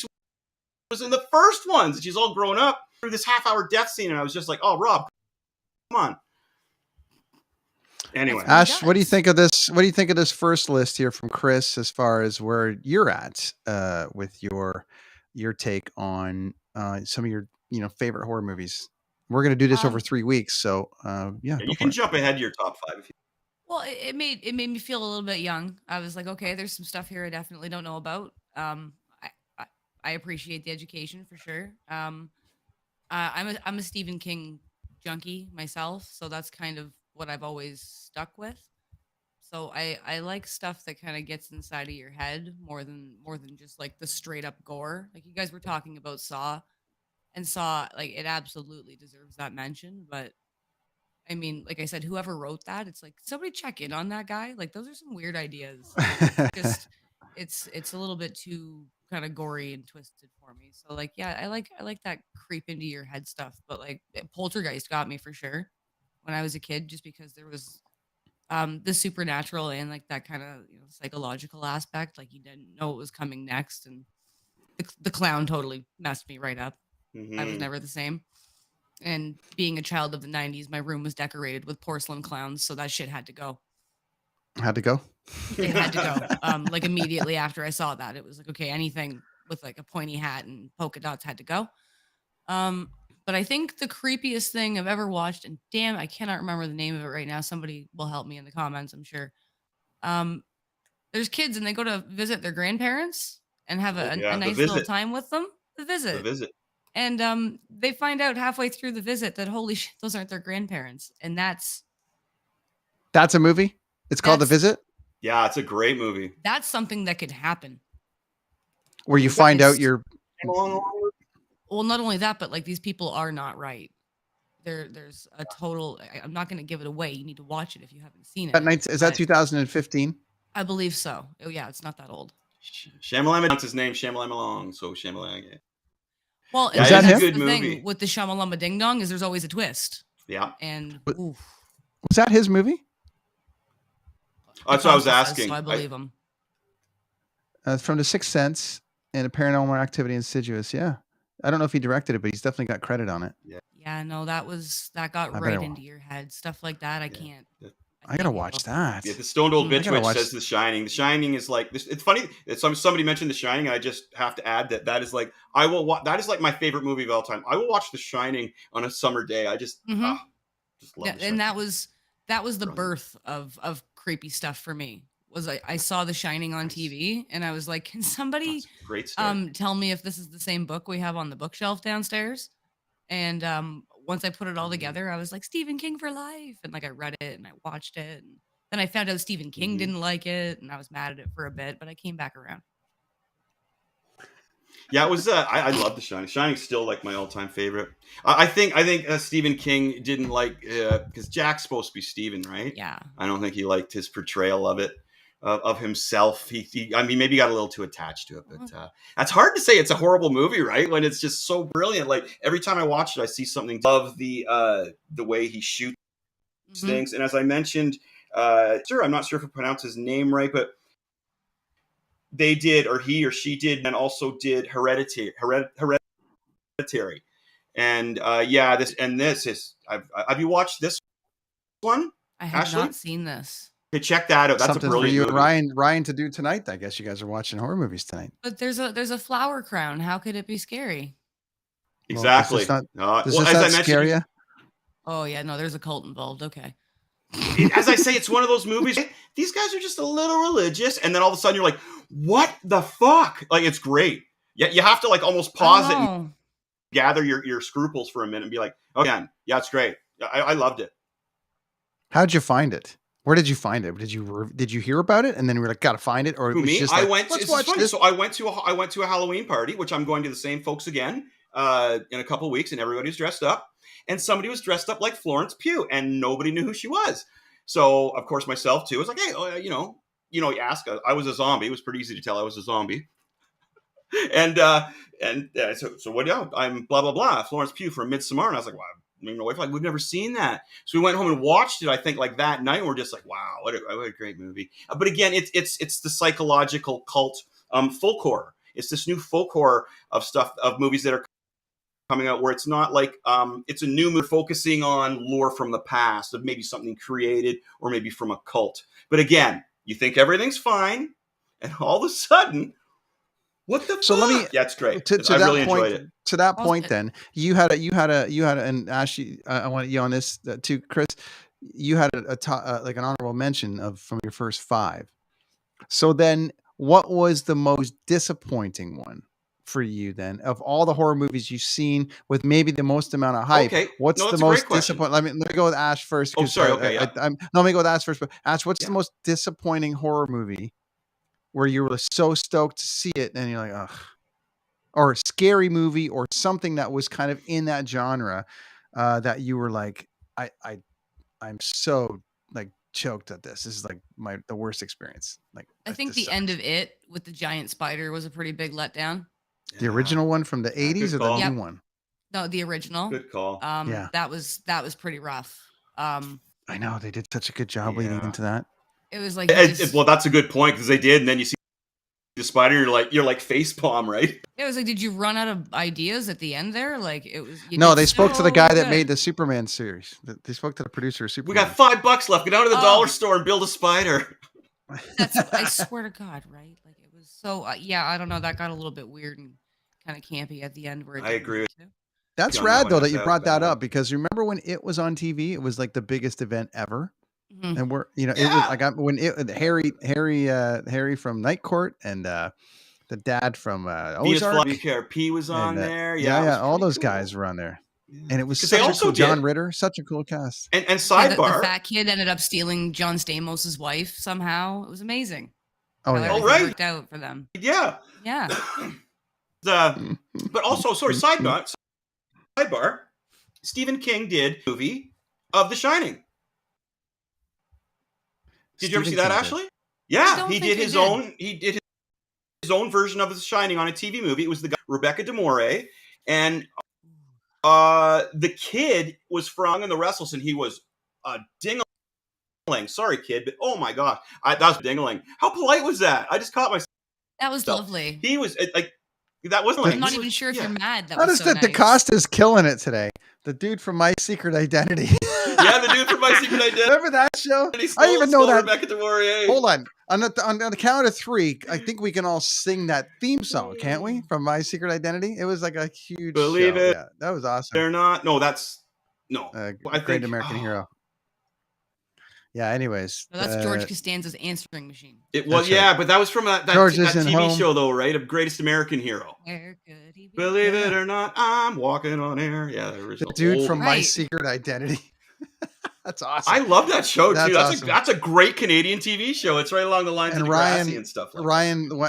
was in the first ones. She's all grown up through this half-hour death scene, and I was just like, "Oh, Rob, come on." Anyway, Ash, what do you think of this? What do you think of this first list here from Chris, as far as where you're at with your take on some of your favorite horror movies? We're going to do this over 3 weeks, so yeah. you can jump ahead to your top 5 if you. Well, it made me feel a little bit young. I was like, okay, there's some stuff here I definitely don't know about. I appreciate the education for sure. I'm a Stephen King junkie myself, so that's kind of what I've always stuck with. So I like stuff that kind of gets inside of your head more than just like the straight up gore. Like you guys were talking about Saw, and Saw, like, it absolutely deserves that mention. But I mean, like I said, whoever wrote that, it's like, somebody check in on that guy. Like, those are some weird ideas. Just it's a little bit too kind of gory and twisted for me. So like, yeah, I like that creep into your head stuff. But like, Poltergeist got me for sure when I was a kid, just because there was the supernatural and like that kind of psychological aspect. Like, you didn't know what was coming next, and the clown totally messed me right up. I was never the same. And being a child of the 90s, my room was decorated with porcelain clowns, so that shit had to go. Had to go. It had to go. Like immediately after I saw that, it was like, okay, anything with like a pointy hat and polka dots had to go. But I think the creepiest thing I've ever watched, and damn, I cannot remember the name of it right now. Somebody will help me in the comments, I'm sure. There's kids and they go to visit their grandparents and have a nice little time with them. The visit. And they find out halfway through the visit that holy shit, those aren't their grandparents. And that's a movie. It's called The Visit. Yeah, it's a great movie. That's something that could happen. Where you find out you're. Well, not only that, but like, these people are not right. There's a total. I'm not going to give it away. You need to watch it if you haven't seen it. Is that 2015? I believe so. Oh yeah, it's not that old. Shyamalan, that's his name, Shyamalan. So Shyamalan. Yeah. Well, Yeah, Was and that that's him? Good the movie. thing with the Shamalama Ding Dong is there's always a twist. Yeah. And But- oof, Was that his movie? That's what I was Costa says, asking. So I believe him. From The Sixth Sense and A Paranormal Activity Insidious. Yeah. I don't know if he directed it, but he's definitely got credit on it. Yeah, no, that got I right better into your head. Stuff like that, I can't. I gotta watch that. Yeah, the stoned old I bitch gotta witch watch- says The Shining. The Shining is like this. It's funny. Somebody mentioned The Shining, and I just have to add that is like I will watch. That is like my favorite movie of all time. I will watch The Shining on a summer day. I just just love. Yeah, The Shining. and that was the Brilliant. birth of creepy stuff for me. Was I saw The Shining on TV and I was like, can somebody That's a great start. tell me if this is the same book we have on the bookshelf downstairs? And once I put it all together, I was like, Stephen King for life. And like I read it and I watched it. And then I found out Stephen King didn't like it and I was mad at it for a bit, but I came back around. Yeah, it was. I love The Shining. Shining's still like my all-time favorite. I think Stephen King didn't like because Jack's supposed to be Stephen, right? Yeah. I don't think he liked his portrayal of it, of himself. He I mean, maybe got a little too attached to it, but that's hard to say. It's a horrible movie, right? When it's just so brilliant. Like every time I watch it, I see something. Love the way he shoots things, and as I mentioned, I'm not sure if I pronounce his name right, but they did, or he or she did, and also did Hereditary. And this is. Have you watched this one? I have Ashley? not seen this. Okay, check that out. That's Something a for brilliant you movie. and Ryan to do tonight. I guess you guys are watching horror movies tonight. But there's a flower crown. How could it be scary? Exactly. Does as this I not mentioned, scare you? Oh yeah, no, there's a cult involved. Okay. as I say, it's one of those movies. These guys are just a little religious, and then all of a sudden you're like, "What the fuck?" Like it's great. Yeah, you have to like almost pause it and Oh. gather your scruples for a minute and be like, "Okay, yeah, it's great. I loved it." How'd you find it? Where did you find it? Did you hear about it and then we were like, gotta find it, or it Who, was me? just I like, went. let's It's watch funny. this? So I went to a Halloween party, which I'm going to the same folks again in a couple of weeks, and everybody's dressed up. And somebody was dressed up like Florence Pugh, and nobody knew who she was. So of course myself too. I was like, hey, you ask. I was a zombie. It was pretty easy to tell I was a zombie. And so what? Yeah, I'm blah blah blah. Florence Pugh from Midsommar, and I was like, wow. Me and my wife like, we've never seen that. So we went home and watched it. I think like that night, and we're just like, wow, what a great movie. But again, it's the psychological cult folk horror. It's this new folk horror of movies that are coming out where it's not like it's a new movie focusing on lore from the past of maybe something created or maybe from a cult. But again, you think everything's fine, and all of a sudden, what the So fuck? let me- Yeah, it's great. To I that really point, enjoyed it. To that Well, point, then you had and Ashley, I want you on this too, Chris. You had like an honorable mention from your first 5. So then, what was the most disappointing one for you then of all the horror movies you've seen with maybe the most amount of hype? Okay. What's No, the that's a great most question. disappointing? Let me go with Ash first. Oh, 'cause, sorry. Okay, yeah. let me go with Ash first. But Ash, what's Yeah. the most disappointing horror movie where you were so stoked to see it and you're like, ugh? Or a scary movie or something that was kind of in that genre that you were like, I'm so like choked at this. This is like the worst experience. Like I think the end of it with the giant spider was a pretty big letdown. the original one from the 80s good or the call. new Yep. one. No, the original. Good call. Yeah. That was pretty rough. I know they did such a good job leading Yeah. into that. It was like he just- Well, that's a good point because they did, and then you see the spider, you're like facepalm, right? it was like, did you run out of ideas at the end there? Like it was. You No, did they spoke to the so guy that good. made the Superman series. They spoke to the producer of We Superman. got $5 left. Go down to the Oh. dollar store and build a spider. I swear to God, right? Like it was so. Yeah, I don't know. That got a little bit weird and kind of campy at the end. Where it I didn't agree need with to. That's on that rad one, though that that's you that brought that bad. up, because remember when it was on TV, it was like the biggest event ever. Mhm. And we're, it was Yeah. like Harry from Night Court and the dad from Venus Ozark. Flytrap was on and, there. yeah, it was all pretty those cool. guys were on there, Yeah. and it was 'Cause such they a also cool John did- Ritter, such a cool cast. And Yeah, sidebar. the fat kid ended up stealing John Stamos' wife somehow. It was amazing. Oh How yeah, everything right. worked out for them. Yeah. Yeah. But also, sorry, sidebar. Stephen King did a movie of The Shining. Did you ever see Stephen that, King did. Ashley? Yeah, don't he think did they his did. own. He did his own version of The Shining on a TV movie. It was the guy Rebecca De Morey, and the kid was from in the Wrestles, and he was a dingling. Sorry, kid, but oh my god, that was dingling. How polite was that? I just caught myself. That was lovely. He was like, that wasn't like. I'm not even sure if you're mad. That Notice was so that nice. DaCosta's killing it today. The dude from My Secret Identity. Yeah, the dude from My Secret Identity. Remember that show? I even know that. Rebecca De Morey. Hold on. On the count of 3, I think we can all sing that theme song, can't we? From My Secret Identity. It was like a huge Believe show. it. Yeah, that was awesome. They're not. No, that's no. Great American Hero. Yeah. Anyways, No, that's George Costanza's answering machine. It was, That's right. yeah, but that was from that George isn't TV home. show, though, right? Of Greatest American Hero. Where could he be? Believe it or not, I'm walking on air. Yeah, there was The a dude whole- from My Right. Secret Identity. That's awesome. I love that show That's too. awesome. That's a great Canadian TV show. It's right along the lines And of Degrassi and stuff. Like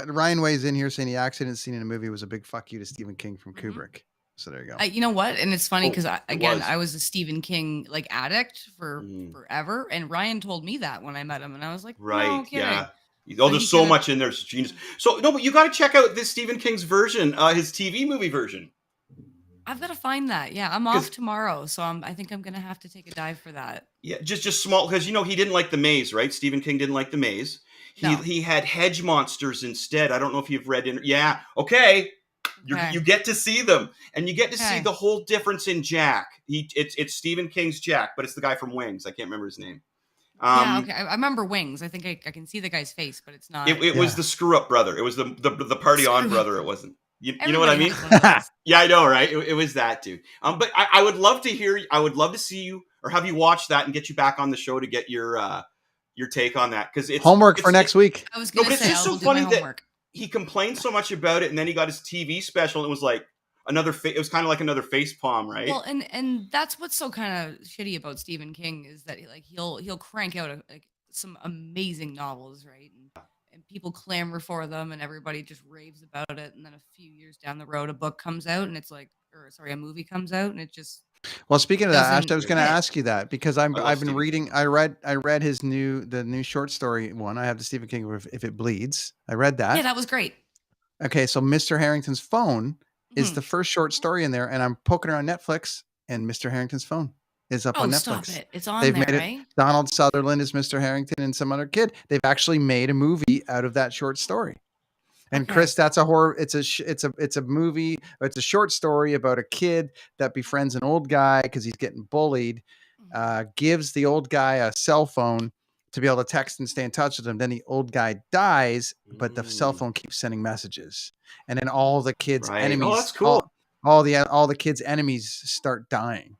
Ryan weighs in here saying the accident scene in a movie was a big fuck you to Stephen King from Mhm. Kubrick. So there you go. You know what? And it's funny Oh, because it again, was. I was a Stephen King like addict for Mm. forever, and Ryan told me that when I met him, and I was like, right? no kidding. Yeah. Oh, So there's he so kinda- much in there. It's genius. So no, but you got to check out this Stephen King's version, his TV movie version. I've got to find that. Yeah, I'm 'Cause- off tomorrow, so I think I'm gonna have to take a dive for that. Yeah, just small because he didn't like The Maze, right? Stephen King didn't like The Maze. No. He had hedge monsters instead. I don't know if you've read in. Yeah, okay. Okay. You get to see them, and you get to see Okay. the whole difference in Jack. It's Stephen King's Jack, but it's the guy from Wings. I can't remember his name. Yeah, okay. I remember Wings. I think I can see the guy's face, but it's not. It was Yeah. the screw up brother. It was the party on Screw brother. It wasn't. You know what I Everybody mean? has one of those. Yeah, I know, right? It was that dude. But I would love to hear. I would love to see you or have you watch that and get you back on the show to get your take on that because it's Homework it's, for next week. I was No, gonna but it's say just I so will do funny my that- homework. He complained so much about it, and then he got his TV special, and it was like another. It was kind of like another face palm, right? Well, and that's what's so kind of shitty about Stephen King is that he'll crank out some amazing novels, right? And people clamor for them, and everybody just raves about it. And then a few years down the road, a book comes out, and it's like, a movie comes out, and it just Well, speaking of that, Ash, doesn't I was going to fit. ask you that because I love I've been Stephen reading. I read the new short story one. I have the Stephen King If It Bleeds. I read that. yeah, that was great. Okay, so Mr. Harrington's phone is Mhm. the first short story in there, and I'm poking around Netflix, and Mr. Harrington's phone is up Oh, on stop Netflix. it! It's on They've there, made it. right? Donald Sutherland is Mr. Harrington, and some other kid. They've actually made a movie out of that short story. And Okay. Chris, that's a horror. It's a movie. It's a short story about a kid that befriends an old guy because he's getting bullied. Gives the old guy a cell phone to be able to text and stay in touch with him. Then the old guy dies, but the cell phone keeps sending messages. And then all the kids' Right. Oh, enemies, that's cool. all the kids' enemies start dying.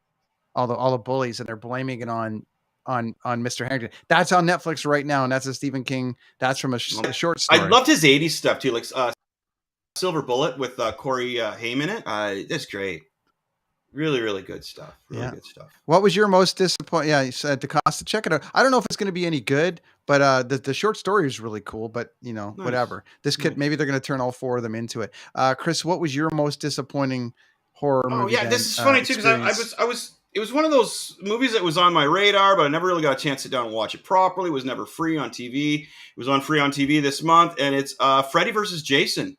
All the bullies, and they're blaming it on Mr. Harrington. That's on Netflix right now, and that's a Stephen King. That's from a short story. I loved his '80s stuff too, like Silver Bullet with Corey Haim in it. That's great. Really, really good stuff. Really good stuff. What was your most disappointing? Yeah, you said DaCosta. Check it out. I don't know if it's going to be any good, but the short story is really cool. But Nice. whatever. This kid, maybe they're going to turn all 4 of them into it. Chris, what was your most disappointing horror movie? Oh yeah, this is then, funny too because experience? I was. It was one of those movies that was on my radar, but I never really got a chance to sit down and watch it properly. It was never free on TV. It was on free on TV this month, and it's Freddy versus Jason.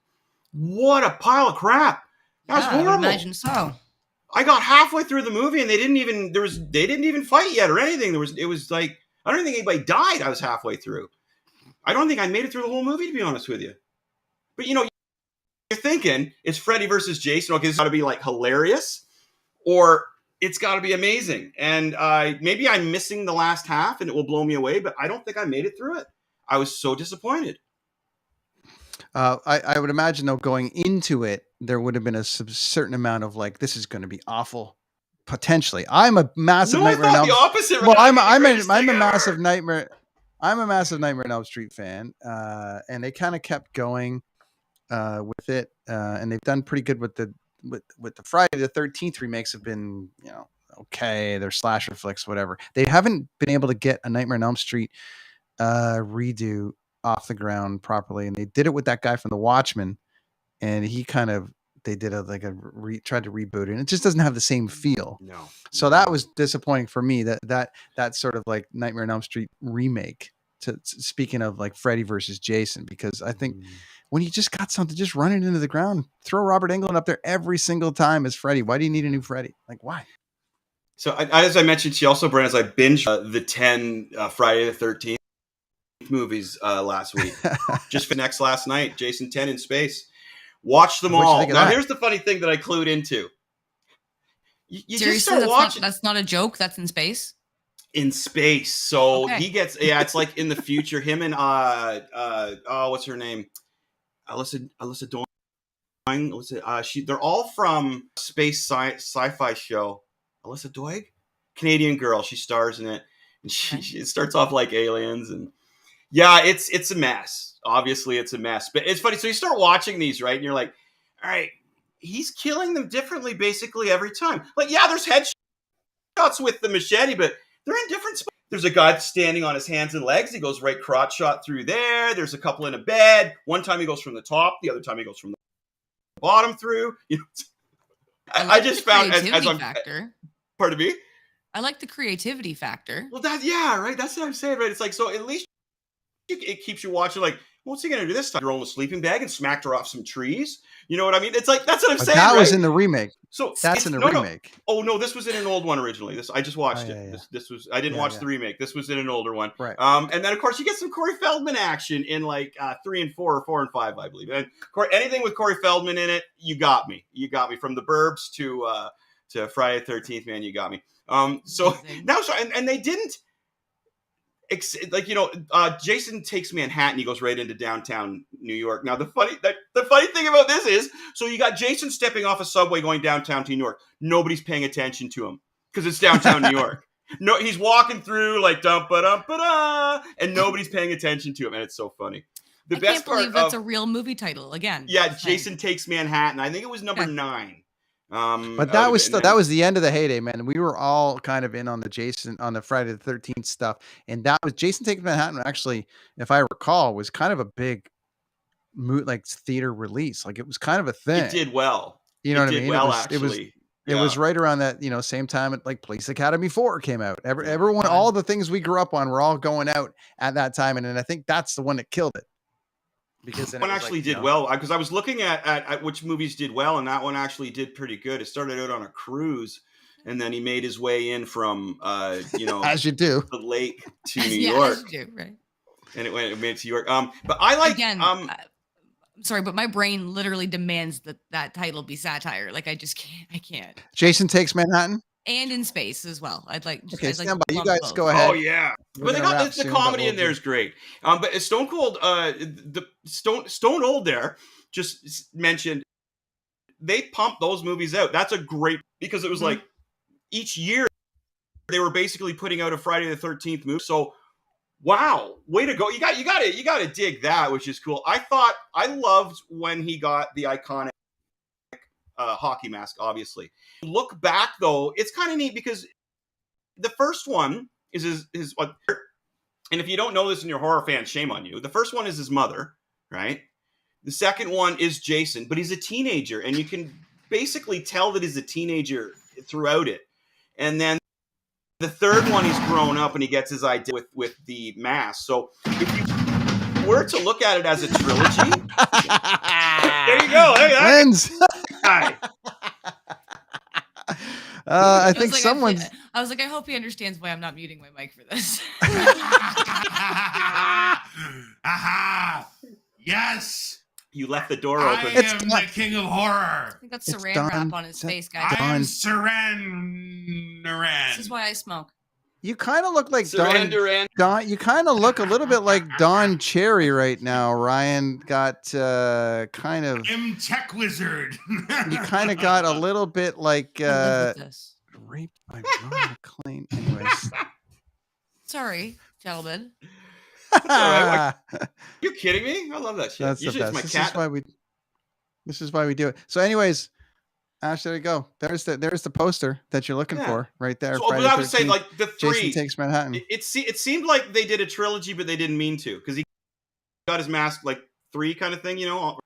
What a pile of crap! That was Yeah, I would horrible. imagine so. I got halfway through the movie and they didn't even fight yet or anything. It was like I don't think anybody died. I was halfway through. I don't think I made it through the whole movie, to be honest with you. But you're thinking it's Freddy versus Jason. Okay, it's got to be like hilarious, or it's got to be amazing. And maybe I'm missing the last half and it will blow me away. But I don't think I made it through it. I was so disappointed. I would imagine though, going into it, there would have been a certain amount of like, this is going to be awful. Potentially, I'm a massive No, I Nightmare on thought Elm. the opposite. Well, I'm a a massive Nightmare. I'm a massive Nightmare on Elm Street fan, and they kind of kept going with it, and they've done pretty good with the Friday the 13th remakes. Have been okay. They're slasher flicks, whatever. They haven't been able to get a Nightmare on Elm Street redo off the ground properly, and they did it with that guy from The Watchmen, and he kind of tried to reboot it, and it just doesn't have the same feel. No. So that was disappointing for me. That sort of like Nightmare on Elm Street remake speaking of like Freddy versus Jason, because I think when you just got something, just run it into the ground, throw Robert Englund up there every single time as Freddy. Why do you need a new Freddy? Like, why? So as I mentioned, she also, Brent, as I binged the 10 Friday the 13th movies last week. Just finished last night, Jason 10 in space. Watched them all. Now, here's the funny thing that I clued into. You Seriously, just start watching. That's not a joke. That's in space. In space. So he gets, it's like in the future, him and, what's her name? Alyssa Doig. They're all from space sci-fi show. Alyssa Doig? Canadian girl. She stars in it. And it starts off like aliens. And yeah, it's a mess. Obviously, it's a mess. But it's funny. So you start watching these, right? And you're like, all right, he's killing them differently basically every time. Like, yeah, there's headshots with the machete, but they're in different spots. There's a guy standing on his hands and legs. He goes right crotch shot through there. There's a couple in a bed. One time he goes from the top. The other time he goes from the bottom through. You know, I just found as I'm factor. Pardon me? I like the creativity factor. Well, right. That's what I'm saying, right? It's like, so at least it keeps you watching. Like, what's he gonna do this time? Throw in a sleeping bag and smacked her off some trees. You know what I mean? It's like, that's what I'm saying. That right? was in the remake. So that's in the remake. No. Oh no, this was in an old one originally. I just watched it. Yeah. This was I didn't watch the remake. This was in an older one. Right. And then of course you get some Corey Feldman action in like 3 and 4 or 4 and 5, I believe. And anything with Corey Feldman in it, you got me. You got me from The Burbs to Friday the 13th. Man, you got me. So now, and they didn't. Jason Takes Manhattan. He goes right into downtown New York. Now, the funny thing about this is, so you got Jason stepping off a subway going downtown to New York. Nobody's paying attention to him because it's downtown New York. No, he's walking through like dum-ba-dum-ba-da, and nobody's paying attention to him, and it's so funny. I can't believe that's a real movie title again. Yeah, Jason Takes Manhattan. I think it was number 9. But that was that was the end of the heyday, man. We were all kind of in on the Friday the 13th stuff, and that was Jason Takes Manhattan. Actually, if I recall, was kind of a big theater release. Like it was kind of a thing. It did well. You know what I mean? Well, it was right around that same time at like Police Academy 4 came out. Everyone, all the things we grew up on were all going out at that time, and I think that's the one that killed it. Because one actually did well, because I was looking at which movies did well, and that one actually did pretty good. It started out on a cruise, and then he made his way in from as you do, the lake to New York. As you do, right? And it made to New York. But I like I'm sorry, but my brain literally demands that title be satire. Like I just can't. I can't. Jason Takes Manhattan. And in space as well. I'd like. Stand by. You guys go ahead. Oh yeah, but they got the comedy in there is great. But Stone Cold, the Stone Old there just mentioned they pumped those movies out. That's a great, because it was like each year they were basically putting out a Friday the 13th movie. So wow, way to go! You got to dig that, which is cool. I loved when he got the iconic hockey mask, obviously. Look back though, it's kind of neat because the first one is his and if you don't know this and you're a horror fan, shame on you. The first one is his mother, right? The second one is Jason, but he's a teenager, and you can basically tell that he's a teenager throughout it. And then the third one, he's grown up and he gets his idea with the mask. So if you were to look at it as a trilogy, there you go. Hey, Lens. Hi. I think someone's. I was like, I hope he understands why I'm not muting my mic for this. Aha! Yes. You left the door open. I am the king of horror. I think that's saran wrap on his face, guys. I am Saran Naran. This is why I smoke. You kind of look like Duran. Don. You kind of look a little bit like Don Cherry right now. Ryan got kind of. I'm Tech Wizard. You kind of got a little bit like raped by Ron McClane. Anyways. Sorry, gentlemen. Right. You kidding me? I love that shit. That's Usually the best. It's my cat. This is why we do it. So, anyways, Ash, there you go. There's the poster that you're looking for right there. So, but I would say like the 3. Jason Takes Manhattan. It seemed like they did a trilogy, but they didn't mean to, because he got his mask like 3 kind of thing, you know.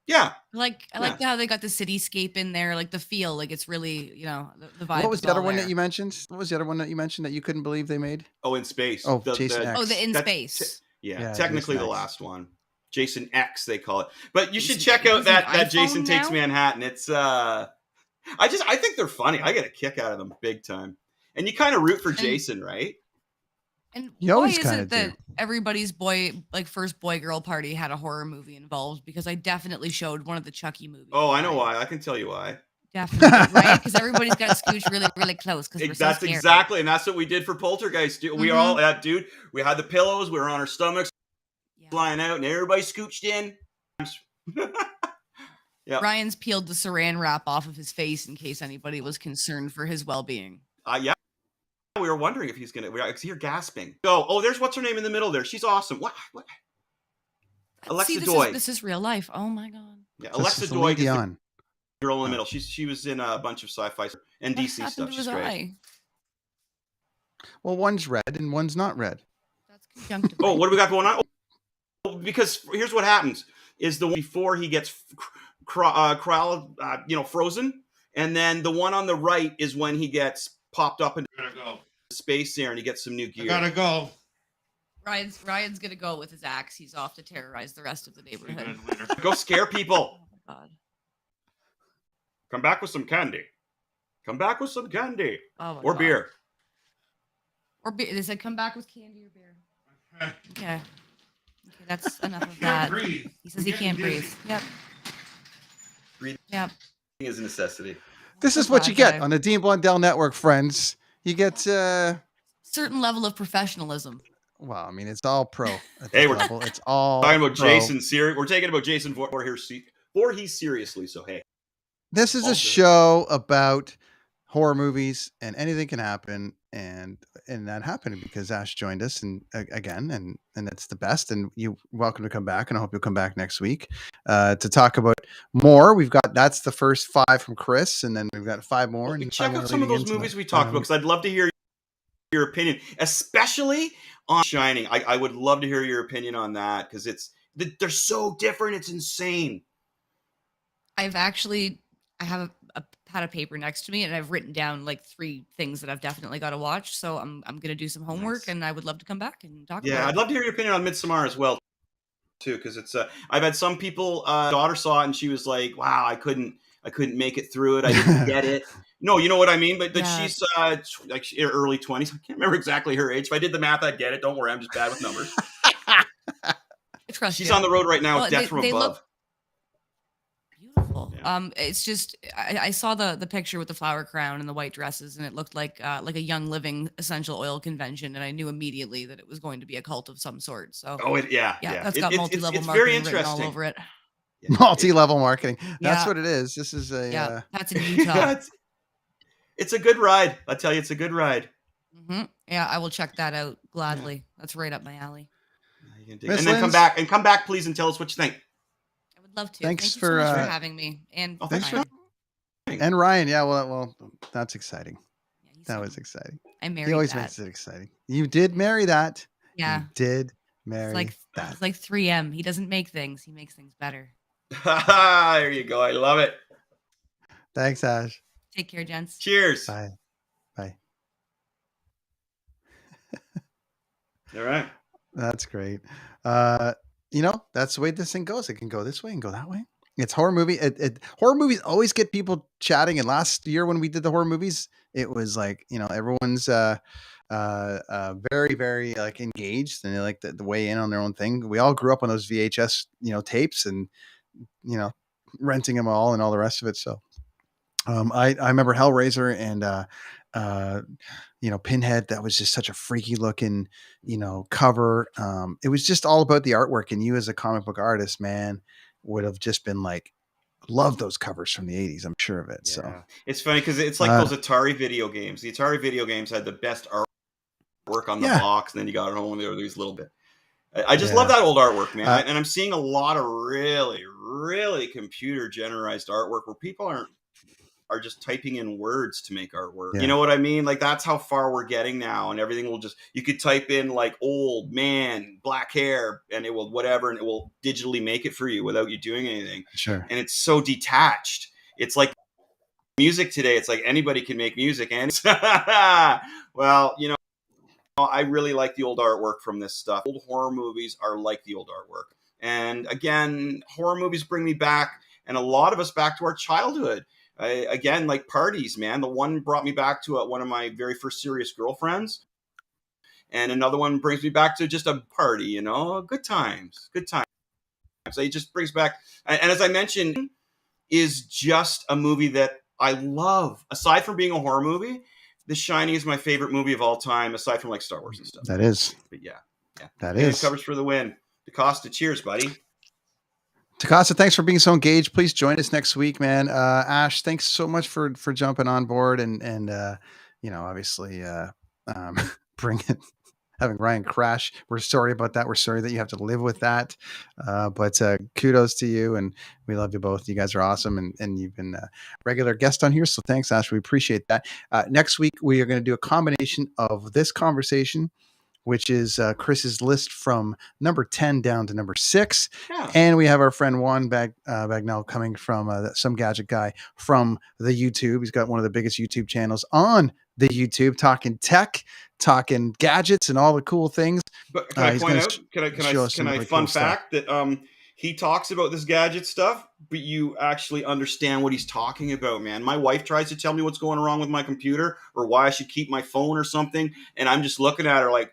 Yeah. I like how they got the cityscape in there, like the feel, like it's really, the vibe. What was is the other all one there. that you mentioned? What was the other one that you mentioned that you couldn't believe they made? Oh, in space. Oh, Jason X. Oh, the in that's space. Yeah, technically Jason the X. last one. Jason X, they call it. But you should Jason- check out he's an that Jason iPhone Takes now? Manhattan. It's I think they're funny. I get a kick out of them big time. And you kind of root for Jason, right? And You why always is kinda it that everybody's first boy girl party had a horror movie involved? Because I definitely showed one of the Chucky movies. Oh, I know why. I can tell you why. Definitely, right? Because everybody's got to scooch really, really close. Because we're so That's scared. exactly, and that's what we did for Poltergeist. Dude. We all, dude, we had the pillows, we were on our stomachs, flying out, and everybody scooched in. Yeah. Ryan's peeled the saran wrap off of his face in case anybody was concerned for his well-being. Yeah. We were wondering if he's gonna. I could hear gasping. Oh, there's what's her name in the middle there. She's awesome. What? Alexa Doy. This is real life. Oh my god. Yeah, So Alexa Celine Doy is the Dion. girl in the middle. She was in a bunch of sci-fi and What DC happened stuff. to She's his great. eye? Well, one's red and one's not red. That's conjunctivitis. Oh, what do we got going on? Oh, because here's what happens: is the one before he gets frozen, and then the one on the right is when he gets popped up into space there and he gets some new gear. I gotta go. Ryan's gonna go with his axe. He's off to terrorize the rest of the neighborhood. Go scare people. Oh my god. Come back with some candy. Come back with some candy. Oh my Or God. beer. Or beer. They said come back with candy or beer. Okay. Okay, that's enough of that. Breathe. He says he can't breathe. Yep. Breathing Yep. is a necessity. This is That's what why you I get got it. on the Dean Blundell Network, friends. You get, Certain level of professionalism. well, I mean, it's all pro at Hey, this we're level. It's all talking about pro. Jason. We're taking about Jason Voorhees seriously. So hey, This is all a good. show about horror movies, and anything can happen, and that happened because Ash joined us again, and it's the best. And you're welcome to come back, and I hope you'll come back next week to talk about more. That's the first 5 from Chris, and then we've got 5 more. And check 5 more out some of leading those into movies that. we talked about because I'd love to hear your opinion, especially on Shining. I would love to hear your opinion on that because they're so different. It's insane. I have a pad of paper next to me, and I've written down like 3 things that I've definitely got to watch. So I'm gonna do some homework, Nice. and I would love to come back and talk Yeah, about I'd it. love to hear your opinion on Midsommar as well, too, because it's. I've had some people. Daughter saw it and she was like, "Wow, I couldn't make it through it. I didn't get it." No, you know what I mean. But Yeah. she's like early 20s. I can't remember exactly her age. If I did the math, I'd get it. Don't worry, I'm just bad with numbers. I trust She's you. on the road right now with Well, Death from they Above. look beautiful. Yeah. It's just I saw the picture with the flower crown and the white dresses, and it looked like a Young Living essential oil convention, and I knew immediately that it was going to be a cult of some sort. So Oh, yeah. that's got multi-level it's marketing very written all interesting. over it. Multi-level marketing. That's Yeah. what it is. This is a Yeah, that's in Yeah, Utah. it's a good ride. I tell you, it's a good ride. Yeah, I will check that out gladly. That's right up my alley. You can dig- Miss and then Linz? come back, please, and tell us what you think. I would love to. Thanks Thank you for, so much for uh, having me. And Oh, thanks for Ryan. and Ryan. Yeah, well, that's exciting. Yeah, he's That so- was exciting. I married He always that. makes it exciting. You did marry that. Yeah, You did marry that. it's like 3M. He doesn't make things; he makes things better. There you go. I love it. Thanks, Ash. Take care, gents. Cheers. Bye. Bye. All right. That's great. That's the way this thing goes. It can go this way and go that way. It's horror movie. Horror movies always get people chatting. And last year when we did the horror movies, it was like, everyone's very, very like engaged, and they like the weigh in on their own thing. We all grew up on those VHS, tapes, and renting them all and all the rest of it. So I remember Hellraiser and Pinhead. That was just such a freaky looking, cover. It was just all about the artwork, and you as a comic book artist, man, would have just been like, love those covers from the 80s. I'm sure of it. So Yeah. It's funny because it's like those Atari video games. The Atari video games had the best artwork on the Yeah. box, and then you got it home and there were these little bit. I just Yeah. love that old artwork, man. And I'm seeing a lot of really, really computer generized artwork where people aren't are just typing in words to make artwork. Yeah. You know what I mean? Like that's how far we're getting now, and everything will just, you could type in like old man, black hair, and it will whatever, and it will digitally make it for you without you doing anything. Sure. And it's so detached. It's like music today. It's like anybody can make music, and well, you know, I really like the old artwork from this stuff. Old horror movies are like the old artwork. And again, horror movies bring me back, and a lot of us back to our childhood. Again, like parties, man. The one brought me back to one of my very first serious girlfriends. And another one brings me back to just a party, you know, good times. So it just brings back, and as I mentioned, is just a movie that I love. Aside from being a horror movie, The Shining is my favorite movie of all time, aside from like Star Wars and stuff. That is. But yeah. That And is. covers for the win. DaCosta, cheers, buddy. Takasa, thanks for being so engaged. Please join us next week, man. Ash, thanks so much for jumping on board and you know, obviously bring it, having Ryan crash. We're sorry about that. We're sorry that you have to live with that. But kudos to you, and we love you both. You guys are awesome, and you've been a regular guest on here. So thanks, Ash. We appreciate that. Next week we are going to do a combination of this conversation, which is Chris's list from number 10 down to number 6. Yeah. And we have our friend Juan Bagnell coming from Some Gadget Guy from the YouTube. He's got one of the biggest YouTube channels on the YouTube, talking tech, talking gadgets and all the cool things. But can I he's point gonna out, show us some can I really fun cool stuff. fact that he talks about this gadget stuff, but you actually understand what he's talking about, man. My wife tries to tell me what's going wrong with my computer or why I should keep my phone or something, and I'm just looking at her like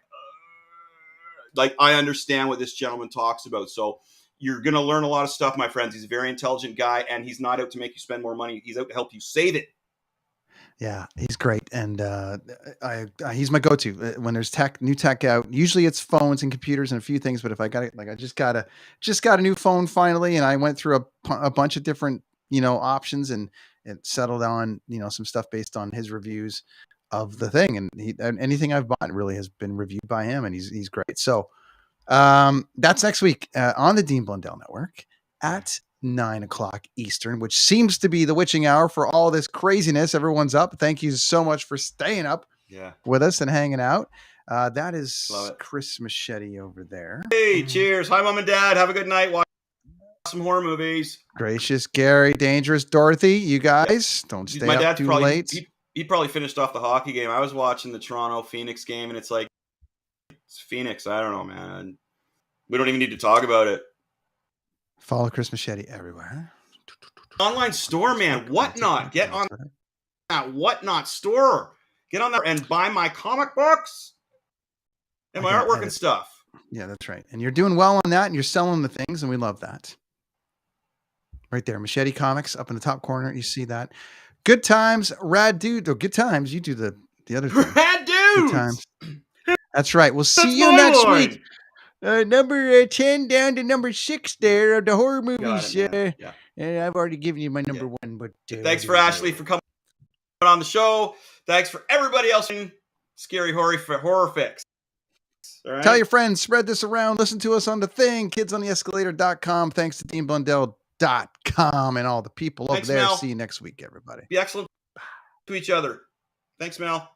I understand what this gentleman talks about. So you're going to learn a lot of stuff, my friends. He's a very intelligent guy, and he's not out to make you spend more money. He's out to help you save it. Yeah, he's great, and he's my go-to when there's new tech out. Usually it's phones and computers and a few things, but if I got it, like I just got a new phone finally, and I went through a bunch of different options, and it settled on some stuff based on his reviews of the thing, and anything I've bought really has been reviewed by him, and he's great. So that's next week on the Dean Blundell Network at 9:00 Eastern, which seems to be the witching hour for all this craziness. Everyone's up. Thank you so much for staying up with us and hanging out. That is Chris Machete over there. Hey, cheers. Hi, Mom and Dad. Have a good night. Watch some horror movies. Gracious Gary, Dangerous Dorothy, you guys don't stay My up dad's too probably, late. He probably finished off the hockey game. I was watching the Toronto Phoenix game, and it's like, it's Phoenix. I don't know, man. We don't even need to talk about it. Follow Chris Machete everywhere. Online store, man. Whatnot. Get on that Whatnot store. Get on there and buy my comic books and my artwork and stuff. Yeah, that's right. And you're doing well on that, and you're selling the things, and we love that. Right there, Machete Comics up in the top corner. You see that. Good times, rad dude. Oh, good times. You do the other thing. Rad dudes. Good times. That's right. We'll see you next week. Number 10 down to number 6 there of the horror movies. Yeah. And I've already given you my number 1. But thanks for Ashley for coming on the show. Thanks for everybody else in Scary Horror Fix. All right? Tell your friends, spread this around. Listen to us on the thing, kidsontheescalator.com. Thanks to DeanBlundell.com and all the people over there. Mel. See you next week, everybody. Be excellent to each other. Thanks, Mel.